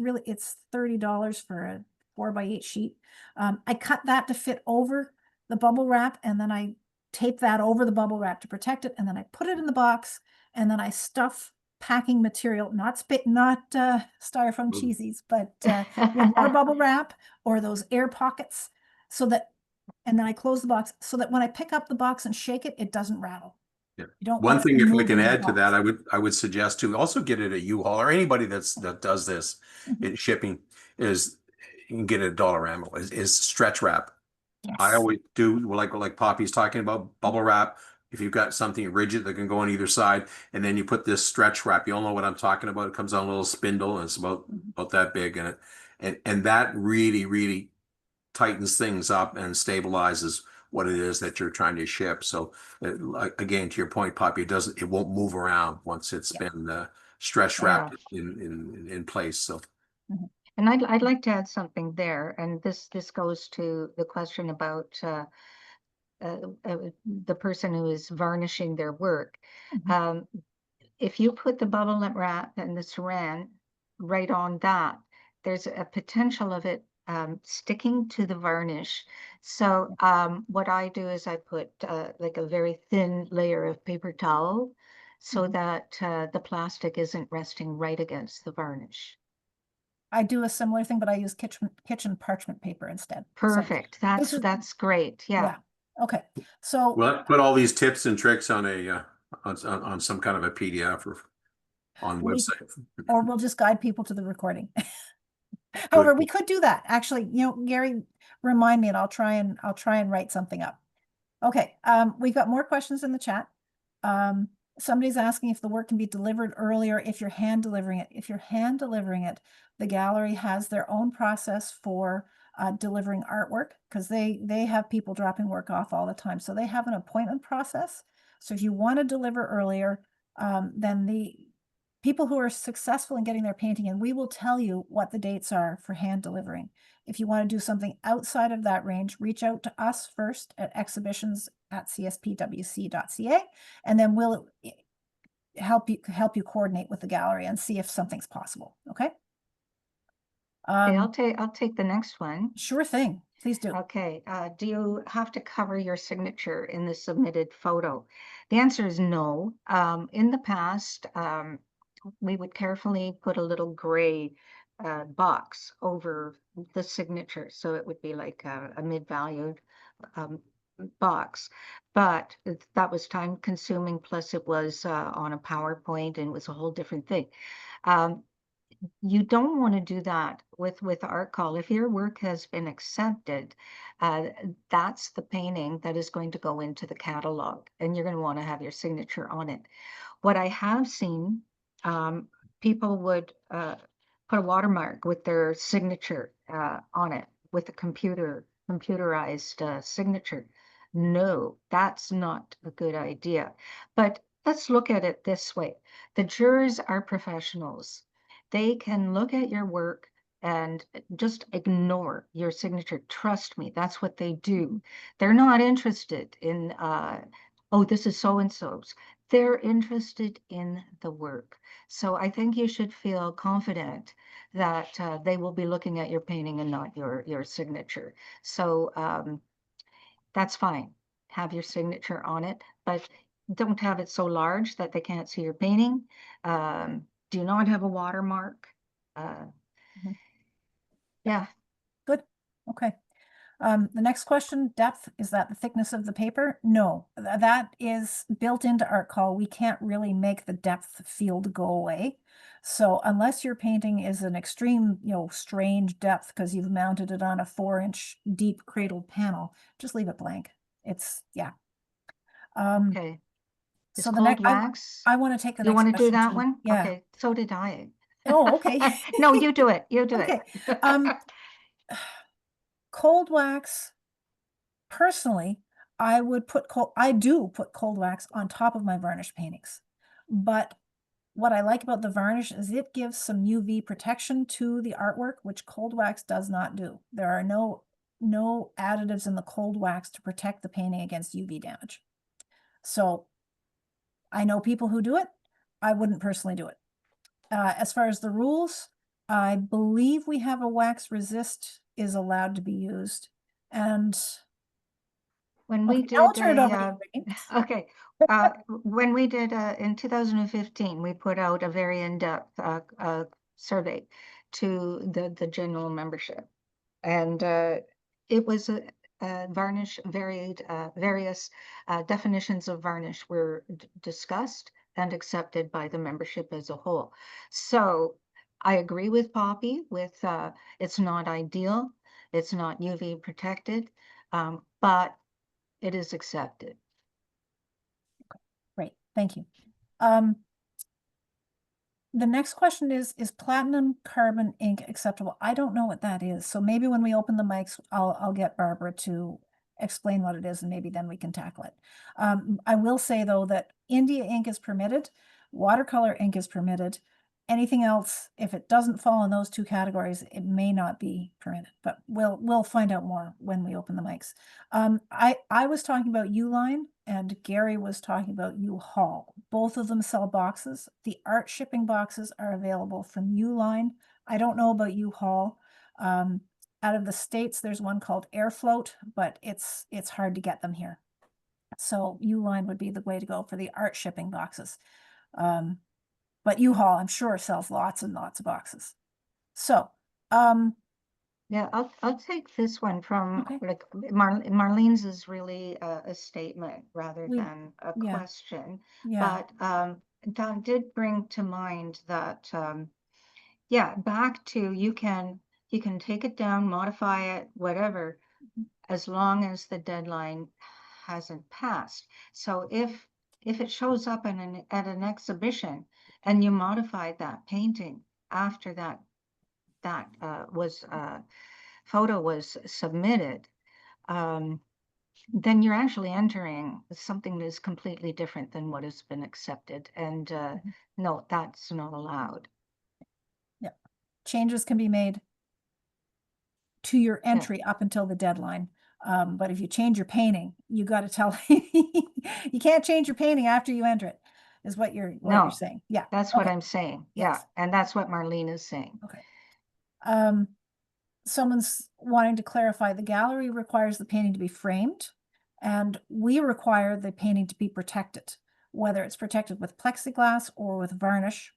$30 for a 4x8 sheet. I cut that to fit over the bubble wrap, and then I tape that over the bubble wrap to protect it, and then I put it in the box, and then I stuff packing material, not styrofoam Mm. cheesies, but more bubble wrap or those air pockets, and then I close the box so that when I pick up the box and shake it, it doesn't rattle. Yeah. You don't One want it thing, if I can moving the add to that, box. I would suggest to also get it at U-Haul or anybody that does this in shipping is you can get it at Dollarama is stretch wrap. I Yes. always do like Poppy's talking about bubble wrap. If you've got something rigid that can go on either side, and then you put this stretch wrap, you all know what I'm talking about. It comes on a little spindle, and it's about that big, and that really tightens things up and stabilizes what it is that you're trying to ship. So again, to your point, Poppy, it won't move around once it's been stretch wrapped in place. So And I'd like to add something there, and this goes to the question about the person who is varnishing their work. If you put the bubble wrap and the saran right on that, there's a potential of it sticking to the varnish. So what I do is I put like a very thin layer of paper towel so that the plastic isn't resting right against the varnish. I do a similar thing, but I use kitchen parchment paper instead. So Perfect. this is- That's great. Yeah. Okay. So we'll put all these tips and tricks on on some kind of a PDF or on We- website. or we'll just guide people to the recording. However, we could do that. Actually, Gary, remind me and I'll try and write something up. Okay, we've got more questions in the chat. Somebody's asking if the work can be delivered earlier if you're hand delivering it. If you're hand delivering it, the gallery has their own process for delivering artwork because they have people dropping work off all the time. So they have an appointment process. So if you want to deliver earlier, then the people who are successful in getting their painting in, we will tell you what the dates are for hand delivering. If you want to do something outside of that range, reach out to us first at exhibitions@cspwc.ca, and then we'll help you coordinate with the gallery and see if something's possible. Okay. Okay, I'll take the next one. Sure thing. Please do. Okay, do you have to cover your signature in the submitted photo? The answer is no. In the past, we would carefully put a little gray box over the signature. So it would be like a mid-valued box. But that was time consuming, plus it was on a PowerPoint and it was a whole different thing. You don't want to do that with art call. If your work has been accepted, that's the painting that is going to go into the catalog, and you're going to want to have your signature on it. What I have seen, people would put a watermark with their signature on it with a computerized signature. No, that's not a good idea. But let's look at it this way. The jurors are professionals. They can look at your work and just ignore your signature. Trust me, that's what they do. They're not interested in, oh, this is so-and-so's. They're interested in the work. So I think you should feel confident that they will be looking at your painting and not your signature. So that's fine. Have your signature on it, but don't have it so large that they can't see your painting. Do not have a watermark. Yeah, Good, okay. The next question, depth, is that the thickness of the paper? No, that is built into art call. We can't really make the depth field go away. So unless your painting is an extreme, strange depth because you've mounted it on a 4-inch deep cradled panel, just leave it blank. It's, yeah. okay. It's So the cold next, wax. I want to take the You next want to do question that too. one? Yeah. Okay, so did I. Oh, okay. No, you do it. You do Okay. it. Cold wax, personally, I do put cold wax on top of my varnish paintings. But what I like about the varnish is it gives some UV protection to the artwork, which cold wax does not do. There are no additives in the cold wax to protect the painting against UV damage. So I know people who do it. I wouldn't personally do it. As far as the rules, I believe we have a wax resist is allowed to be used. And When we okay, I'll did turn it over to a, you, Vicky. okay, when we did in 2015, we put out a very in-depth survey to the general membership. And it was a varnish, various definitions of varnish were discussed and accepted by the membership as a whole. So I agree with Poppy with it's not ideal, it's not UV protected, but it is accepted. Great, thank you. The next question is platinum carbon ink acceptable? I don't know what that is. So maybe when we open the mics, I'll get Barbara to explain what it is and maybe then we can tackle it. I will say though that India ink is permitted, watercolor ink is permitted. Anything else, if it doesn't fall in those two categories, it may not be permitted, but we'll find out more when we open the mics. I was talking about Uline and Gary was talking about U-Haul. Both of them sell boxes. The art shipping boxes are available from Uline. I don't know about U-Haul. Out of the States, there's one called Airfloat, but it's hard to get them here. So Uline would be the way to go for the art shipping boxes. But U-Haul, I'm sure, sells lots and lots of boxes. So, Yeah, I'll take this one from Okay. like Marlene's is really a statement rather than a yeah. question. yeah, But that did bring to mind that yeah, back to you can take it down, modify it, whatever, as long as the deadline hasn't passed. So if it shows up in at an exhibition and you modified that painting after that photo was submitted, then you're actually entering something that is completely different than what has been accepted. And no, that's not allowed. yeah. Changes can be made to your entry up until the deadline. But if you change your painting, you got to tell you can't change your painting after you enter it, is what you're No, saying. Yeah, that's what okay. I'm saying. Yes. Yeah, and that's what Marlene is saying. Okay. Someone's wanting to clarify the gallery requires the painting to be framed, and we require the painting to be protected, whether it's protected with plexiglass or with varnish.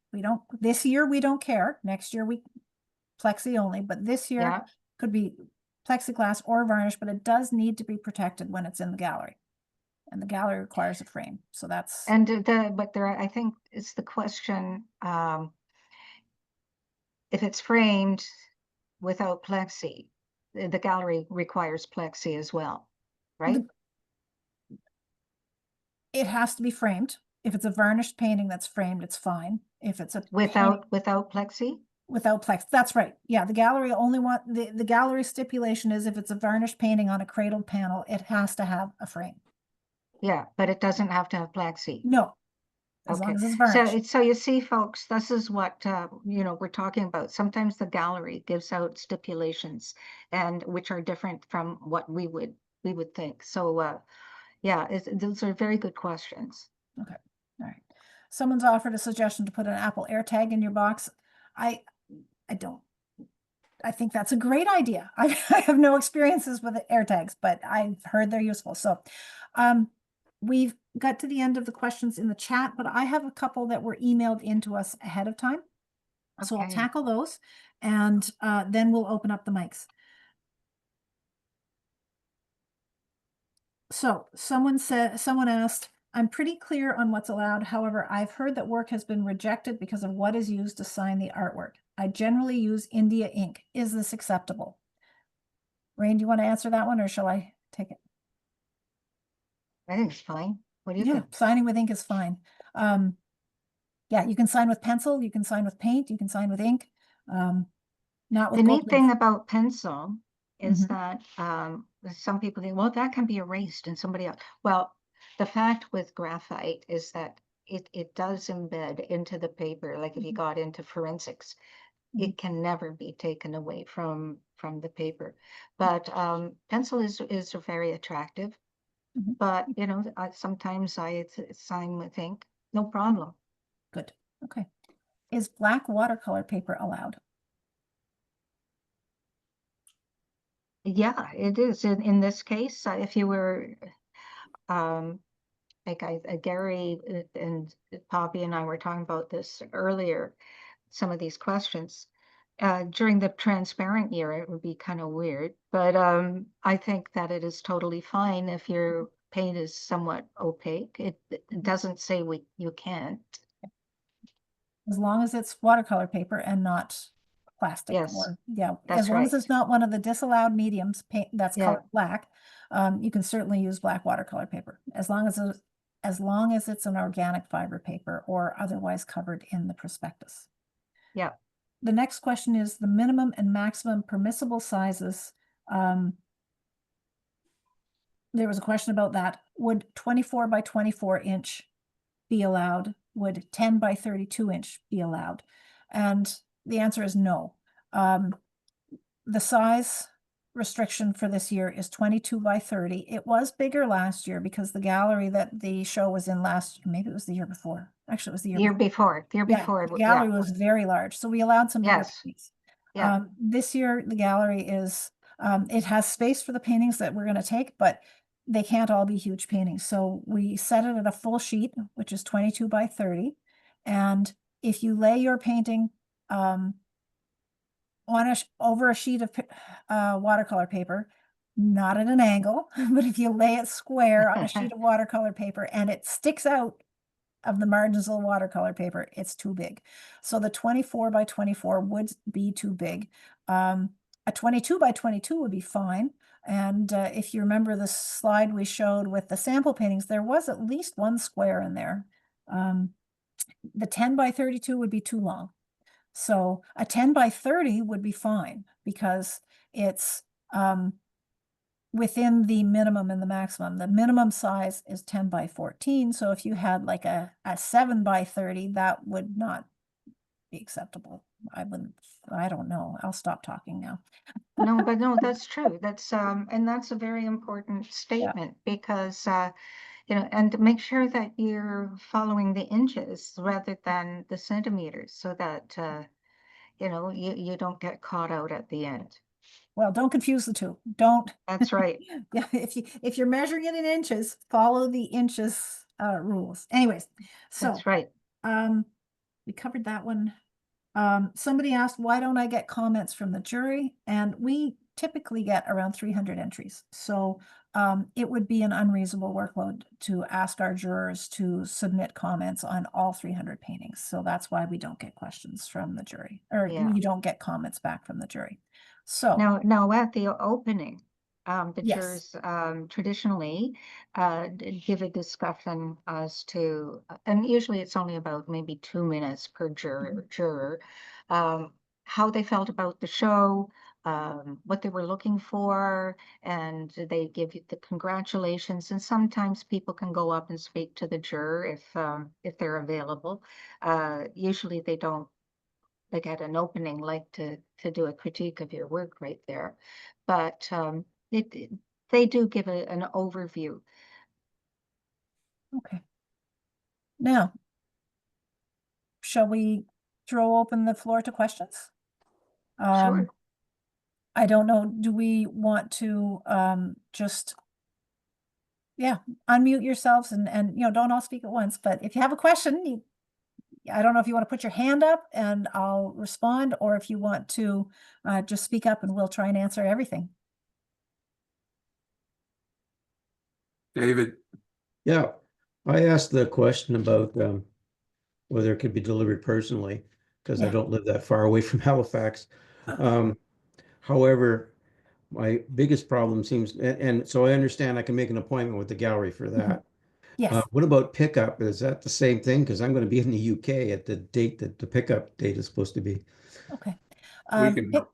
This year we don't care. Next year we plexi only, but this year Yeah. could be plexiglass or varnish, but it does need to be protected when it's in the gallery. And the gallery requires a frame, so that's, And but there, I think it's the question, if it's framed without plexi, the gallery requires plexi as well, right? it has to be framed. If it's a varnished painting that's framed, it's fine. If it's a painting Without plexi? without plex, that's right. Yeah, the gallery only want, the gallery stipulation is if it's a varnished painting on a cradled panel, it has to have a frame. Yeah, but it doesn't have to have plexi. No, as long Okay, as it's so varnished. so you see, folks, this is what you know, we're talking about. Sometimes the gallery gives out stipulations, and which are different from what we would think. So yeah, those are very good questions. Okay, all right. Someone's offered a suggestion to put an Apple AirTag in your box. I don't. I think that's a great idea. I have no experiences with AirTags, but I've heard they're useful. So, we've got to the end of the questions in the chat, but I have a couple that were emailed into us ahead of time. So I'll Okay. tackle those, and then we'll open up the mics. So someone asked, I'm pretty clear on what's allowed. However, I've heard that work has been rejected because of what is used to sign the artwork. I generally use India ink. Is this acceptable? Rain, do you want to answer that one, or shall I take it? I think it's fine. What do you Yeah, think? signing with ink is fine. Yeah, you can sign with pencil, you can sign with paint, you can sign with ink. Not with The gold neat thing leaf. about pencil is Mhm. that some people think, well, that can be erased and somebody else. Well, the fact with graphite is that it does embed into the paper. Like if you got into forensics, it can never be taken away from the paper. But pencil is very attractive. Mhm. But you know, sometimes I sign with ink, no problem. Good, okay. Is black watercolor paper allowed? Yeah, it is. In this case, if you were, like Gary and Poppy and I were talking about this earlier, some of these questions. During the transparent year, it would be kind of weird, but I think that it is totally fine if your paint is somewhat opaque. It doesn't say you can't. As long as it's watercolor paper and not plastic, Yes, or, yeah, that's as long as right. it's not one of the disallowed mediums paint that's Yeah. colored black, you can certainly use black watercolor paper, as long as it's an organic fiber paper or otherwise covered in the prospectus. Yeah. The next question is the minimum and maximum permissible sizes. There was a question about that. Would 24 by 24 inch be allowed? Would 10 by 32 inch be allowed? And the answer is no. The size restriction for this year is 22 by 30. It was bigger last year because the gallery that the show was in last, maybe it was the year before. Actually, it was the year before. The year Yeah, before. the gallery was very large, so we allowed some bigger Yes. paintings. Yeah. This year, the gallery is, it has space for the paintings that we're gonna take, but they can't all be huge paintings. So we set it at a full sheet, which is 22 by 30. And if you lay your painting over a sheet of watercolor paper, not at an angle, but if you lay it square on a sheet of watercolor paper and it sticks out of the margins of the watercolor paper, it's too big. So the 24 by 24 would be too big. A 22 by 22 would be fine. And if you remember the slide we showed with the sample paintings, there was at least one square in there. The 10 by 32 would be too long. So a 10 by 30 would be fine because it's within the minimum and the maximum. The minimum size is 10 by 14. So if you had like a 7 by 30, that would not be acceptable. I don't know. I'll stop talking now. No, but no, that's true. That's and that's a very important statement because you know, and make sure that you're following the inches rather than the centimeters so that you know, you don't get caught out at the end. Well, don't confuse the two. Don't. That's right. Yeah, if you're measuring it in inches, follow the inches rules. Anyways, so That's right. we covered that one. Somebody asked, why don't I get comments from the jury? And we typically get around 300 entries. So it would be an unreasonable workload to ask our jurors to submit comments on all 300 paintings. So that's why we don't get questions from the jury, or Yeah. you don't get comments back from the jury. So Now at the opening, the Yes. jurors traditionally give a discussion as to, and usually it's only about maybe 2 minutes per juror, how they felt about the show, what they were looking for, and they give you the congratulations. And sometimes people can go up and speak to the juror if they're available. Usually they don't, like at an opening, like to do a critique of your work right there. But they do give an overview. Okay. Now, shall we throw open the floor to questions? Sure. I don't know, do we want to just, yeah, unmute yourselves and don't all speak at once, but if you have a question, I don't know if you want to put your hand up and I'll respond, or if you want to just speak up and we'll try and answer everything. David, Yeah, I asked the question about whether it could be delivered personally, because I Yeah. don't live that far away from Halifax. However, my biggest problem seems, and so I understand I can make an appointment with the gallery for that. Yes, What about pickup? Is that the same thing? Because I'm going to be in the UK at the date that the pickup date is supposed to be. okay. we can, pick-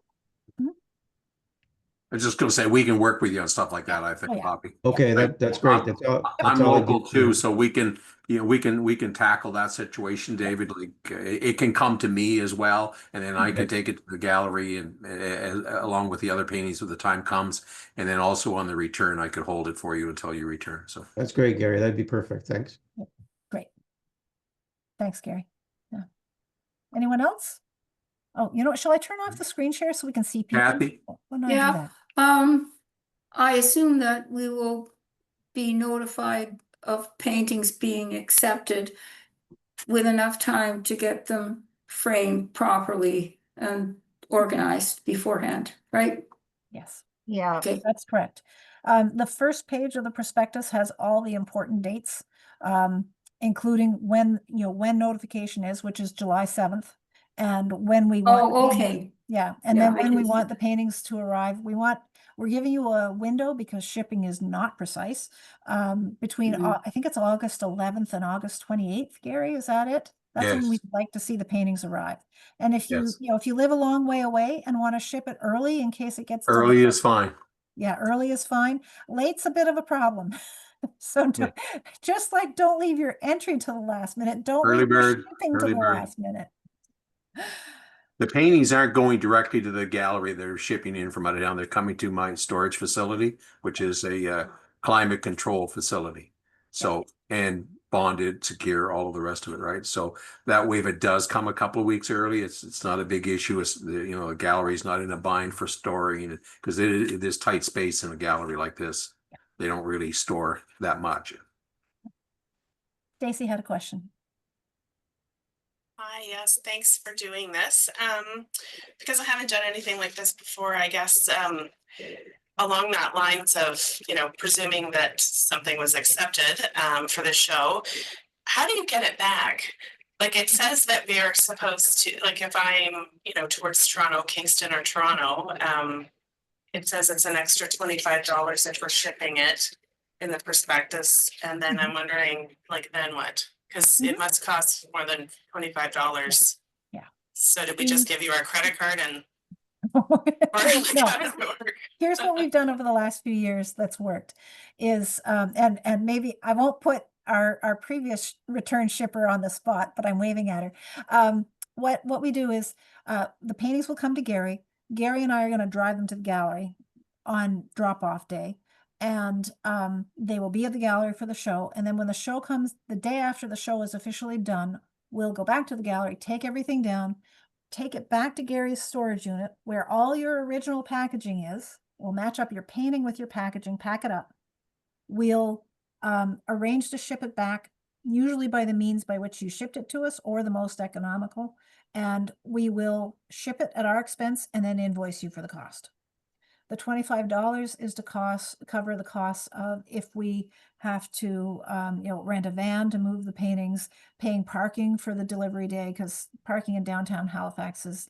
I was just gonna say, we can work with you on stuff like that, I Oh, think, yeah. Bobby. Okay, Right. that's great. That's all. I'm That's all I local did. too, so we can, we can tackle that situation, David. Like, it can come to me as well, and then I can Okay. take it to the gallery and along with the other paintings when the time comes. And then also on the return, I could hold it for you until you return, so. That's great, Gary. That'd be perfect. Thanks. Great. Thanks, Gary. Yeah. Anyone else? Oh, you know what? Shall I turn off the screen share so we can see people? Kathy? Why don't I do Yeah, that? I assume that we will be notified of paintings being accepted with enough time to get them framed properly and organized beforehand, right? Yes. Yeah. Okay. That's correct. The first page of the prospectus has all the important dates, including when notification is, which is July 7th, and when we want. Oh, okay. Yeah, and Yeah, then I when we did see want the that. paintings to arrive, we're giving you a window because shipping is not precise. Between, Mhm. I think it's August 11th and August 28th, Gary, is that it? That's when Yes. we'd like to see the paintings arrive. And if you, Yes. if you live a long way away and want to ship it early in case it gets Early delayed, is fine. yeah, early is fine. Late's a bit of a problem. So just like don't leave your entry to the last minute, don't Early leave your bird, shipping to early the bird. last minute. The paintings aren't going directly to the gallery. They're shipping in from out of town. They're coming to my storage facility, which is a climate control facility. So, and bonded, secure, all of the rest of it, right? So that way, if it does come a couple of weeks early, it's not a big issue. It's the gallery's not in a bind for storing, because it is tight space in a gallery like this. They don't really store that much. Stacy had a question. Hi, yes, thanks for doing this. Because I haven't done anything like this before, I guess, along that lines of, presuming that something was accepted, for the show, how do you get it back? Like, it says that we are supposed to, like, if I'm, towards Toronto, Kingston or Toronto, it says it's an extra $25 if we're shipping it in the prospectus. And then I'm wondering, like, then what? Because it must cost more than $25. Yeah. So did we just give you our credit card and? No. How does it work? Here's what we've done over the last few years that's worked is, and maybe I won't put our previous return shipper on the spot, but I'm waving at her. What we do is, the paintings will come to Gary. Gary and I are going to drive them to the gallery on drop-off day. And they will be at the gallery for the show. And then when the show comes, the day after the show is officially done, we'll go back to the gallery, take everything down, take it back to Gary's storage unit where all your original packaging is. We'll match up your painting with your packaging, pack it up. We'll arrange to ship it back, usually by the means by which you shipped it to us or the most economical. And we will ship it at our expense and then invoice you for the cost. The $25 is to cover the costs of if we have to, rent a van to move the paintings, paying parking for the delivery day, because parking in downtown Halifax is,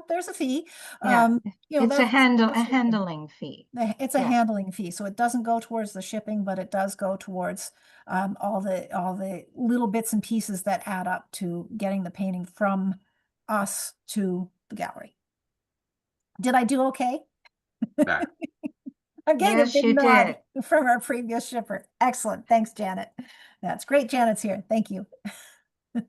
there's a fee. Yeah, it's a that's the sort of thing. handling fee. It's a Yeah. handling fee, so it doesn't go towards the shipping, but it does go towards all the little bits and pieces that add up to getting the painting from us to the gallery. Did I do okay? Yeah. I'm getting a Yes, big you nod did. from our previous shipper. Excellent. Thanks, Janet. That's great. Janet's here. Thank you. Okay,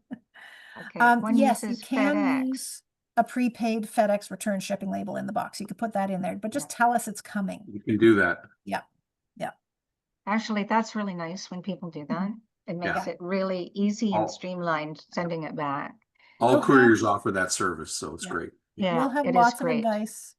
one Yes, you uses can FedEx. use a prepaid FedEx return shipping label in the box. You could put that in there, but just tell us it's coming. You can do that. Yeah. Actually, that's really nice when people do that. It makes Yeah. it really easy and All- streamlined sending it back. All We'll have- couriers offer that service, so it's Yeah. great. Yeah, We'll have it is lots of great. advice.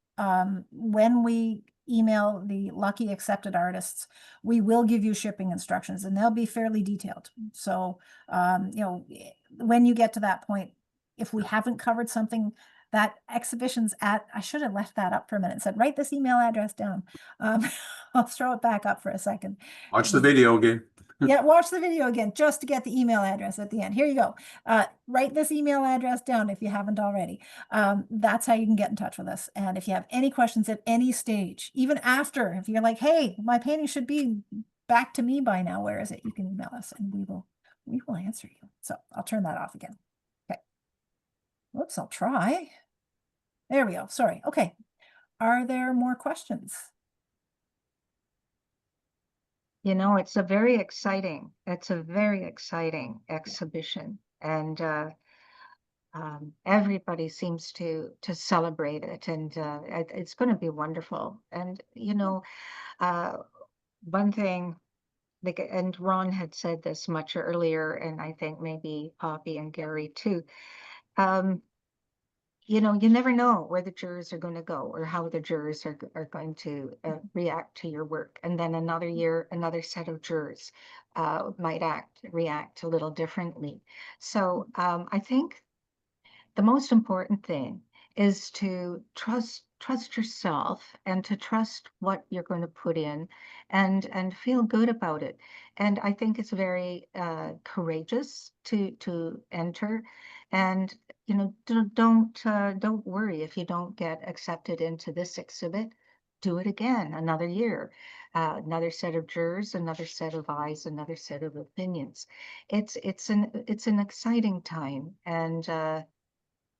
When we email the lucky accepted artists, we will give you shipping instructions and they'll be fairly detailed. So, when you get to that point, if we haven't covered something that exhibition's at, I should have left that up for a minute and said, write this email address down. I'll throw it back up for a second. Watch the video again. Yeah, watch the video again just to get the email address at the end. Here you go. Write this email address down if you haven't already. That's how you can get in touch with us. And if you have any questions at any stage, even after, if you're like, hey, my painting should be back to me by now, where is it? You can email us and we will answer you. So I'll turn that off again. Okay. Whoops, I'll try. There we go. Sorry. Okay. Are there more questions? It's a very exciting exhibition, and everybody seems to celebrate it, and it's going to be wonderful. And one thing, like, and Ron had said this much earlier, and I think maybe Poppy and Gary too. You never know where the jurors are going to go or how the jurors are going to react to your work. And then another year, another set of jurors might react a little differently. So I think the most important thing is to trust yourself and to trust what you're going to put in and feel good about it. And I think it's very courageous to enter. And don't worry if you don't get accepted into this exhibit. Do it again another year, another set of jurors, another set of eyes, another set of opinions. It's an exciting time and a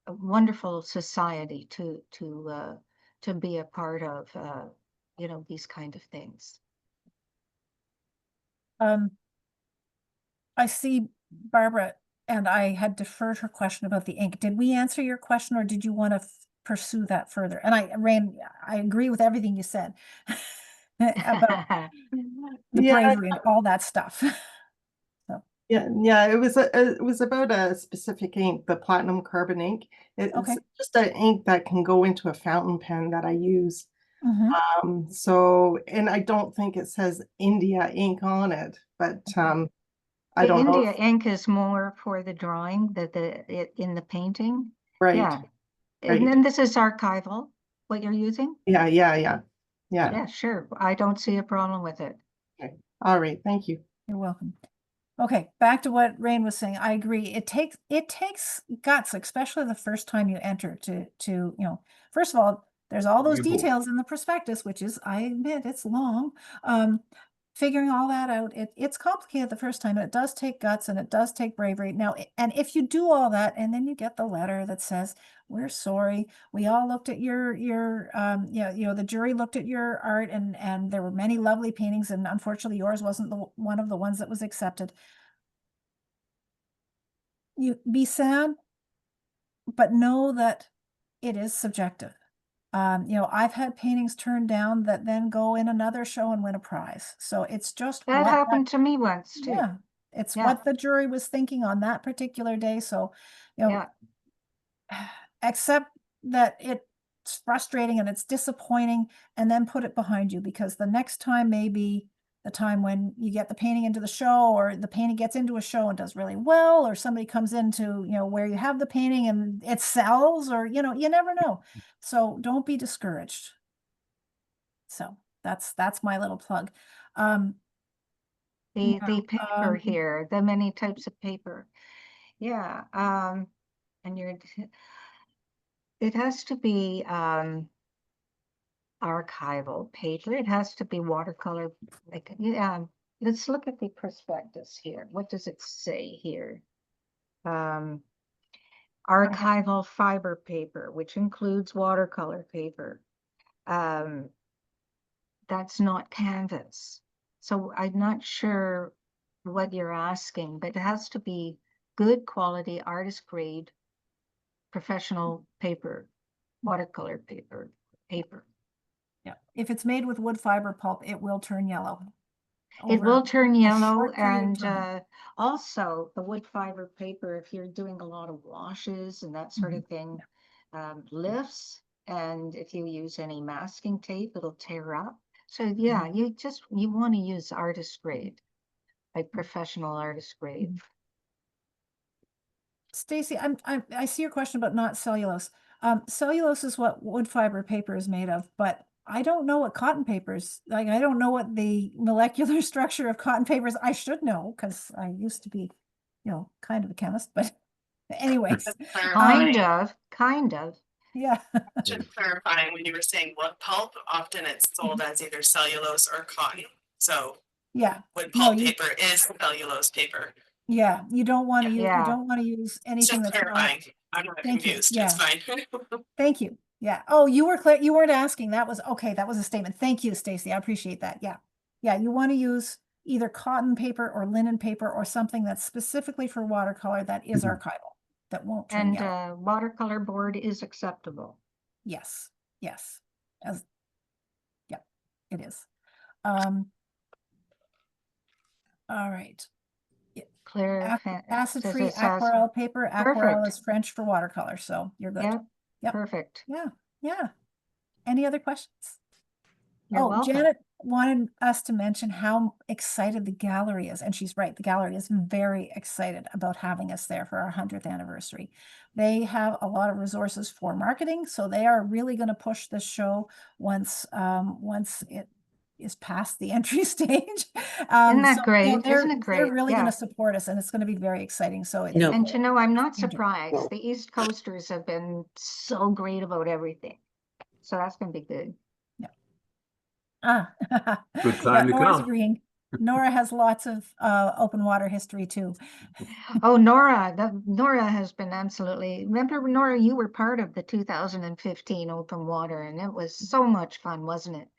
wonderful society to be a part of. These kind of things. I see Barbara, and I had deferred her question about the ink. Did we answer your question or did you want to pursue that further? And I agree with everything you said about the bravery and all that stuff. Yeah, it was about a specific ink, the platinum carbon ink. It's Okay. just an ink that can go into a fountain pen that I use. Mhm. And I don't think it says India ink on it, but I The don't know. India ink is more for the drawing, in the painting. Right. Yeah. Right. And then this is archival, what you're using? Yeah. Yeah, sure. I don't see a problem with it. Okay. All right. Thank you. You're welcome. Okay, back to what Rain was saying. I agree. It takes guts, especially the first time you enter to first of all, there's all those Beautiful. details in the prospectus, which is, I admit, it's long. Figuring all that out, it's complicated the first time. It does take guts and it does take bravery. Now, and if you do all that and then you get the letter that says, we're sorry, we all looked at your the jury looked at your art and there were many lovely paintings and unfortunately yours wasn't one of the ones that was accepted. You be sad, but know that it is subjective. I've had paintings turned down that then go in another show and win a prize. So it's just That happened to me once too. yeah, it's Yeah. what the jury was thinking on that particular day. So, Yeah. accept that it's frustrating and it's disappointing and then put it behind you because the next time may be the time when you get the painting into the show or the painting gets into a show and does really well, or somebody comes into, where you have the painting and it sells or, you never know. So don't be discouraged. So that's my little plug. The Now, paper here, the many types of paper. Yeah, and it has to be archival paper. It has to be watercolor. Like, yeah, let's look at the prospectus here. What does it say here? Archival fiber paper, which includes watercolor paper. That's not canvas. So I'm not sure what you're asking, but it has to be good quality artist grade professional paper, watercolor paper. yeah, if it's made with wood fiber pulp, it will turn yellow. It over will turn a yellow, short period of and time. also the wood fiber paper, if you're doing a lot of washes and that sort of thing, lifts. And if you use any masking tape, it'll tear up. So yeah, you want to use artist grade, like professional artist grade. Stacy, I see your question about not cellulose. Cellulose is what wood fiber paper is made of, but I don't know what cotton paper is. Like, I don't know what the molecular structure of cotton paper is. I should know because I used to be, kind of a chemist, but anyways. Kind of. Yeah. Just clarifying, when you were saying wood pulp, often it's sold as either cellulose or cotton. So Yeah. wood No, pulp paper is cellulose paper. Yeah, you don't want to use, Yeah. you don't want to use anything Just that's not. clarifying. I'm not Thank you. confused. Yeah. It's fine. Thank you. Yeah. Oh, you were clear. You weren't asking. That was okay. That was a statement. Thank you, Stacy. I appreciate that. Yeah. Yeah. You want to use either cotton paper or linen paper or something that's specifically for watercolor that is archival, that won't turn And yellow. watercolor board is acceptable. Yes. Yes. Yeah, it is. All right. Clear. Acid-free aquarelle paper. Aquarelle is French for watercolor, so you're good. Yep. Yep. Perfect. Yeah. Yeah. Any other questions? You're Oh, welcome. Janet wanted us to mention how excited the gallery is, and she's right. The gallery is very excited about having us there for our 100th anniversary. They have a lot of resources for marketing, so they are really going to push this show once it is past the entry stage. Isn't that great? They're Isn't it great? really Yeah. going to support us, and it's going to be very exciting. So it's know- And I'm not Danger. surprised. The East Coasters have been so great about everything. So that's going to be good. Good time to Nora's come. agreeing. Nora has lots of open water history too. Oh, Nora has been absolutely, remember, Nora, you were part of the 2015 open water, and it was so much fun, wasn't it?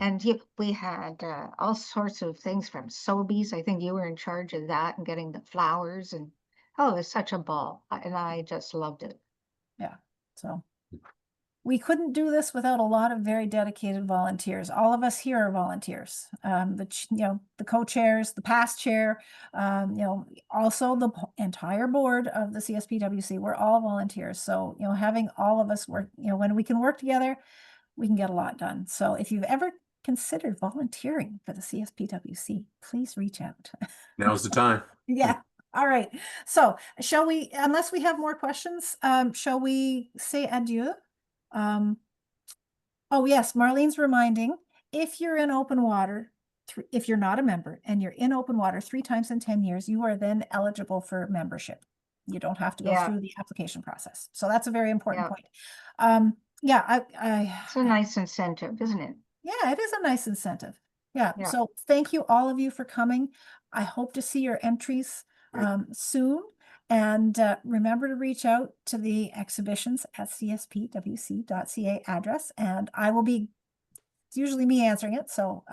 And we had all sorts of things from Sobeys. I think you were in charge of that and getting the flowers, and it was such a ball. And I just loved it. Yeah. So we couldn't do this without a lot of very dedicated volunteers. All of us here are volunteers. The co-chairs, the past chair, also the entire board of the CSPWC, we're all volunteers. So, having all of us work, when we can work together, we can get a lot done. So if you've ever considered volunteering for the CSPWC, please reach out. Now's the time. Yeah. All right. So shall we, unless we have more questions, shall we say adieu? Oh yes, Marlene's reminding, if you're in open water, if you're not a member and you're in open water 3 times in 10 years, you are then eligible for membership. You don't have to go through the application process. So that's a very important point. It's a nice incentive, isn't it? Yeah, it is a nice incentive. Yeah. So thank you all of you for coming. I hope to see your entries soon. And remember to reach out to the exhibitions at cspwc.ca address. And I will be, it's usually me answering it. So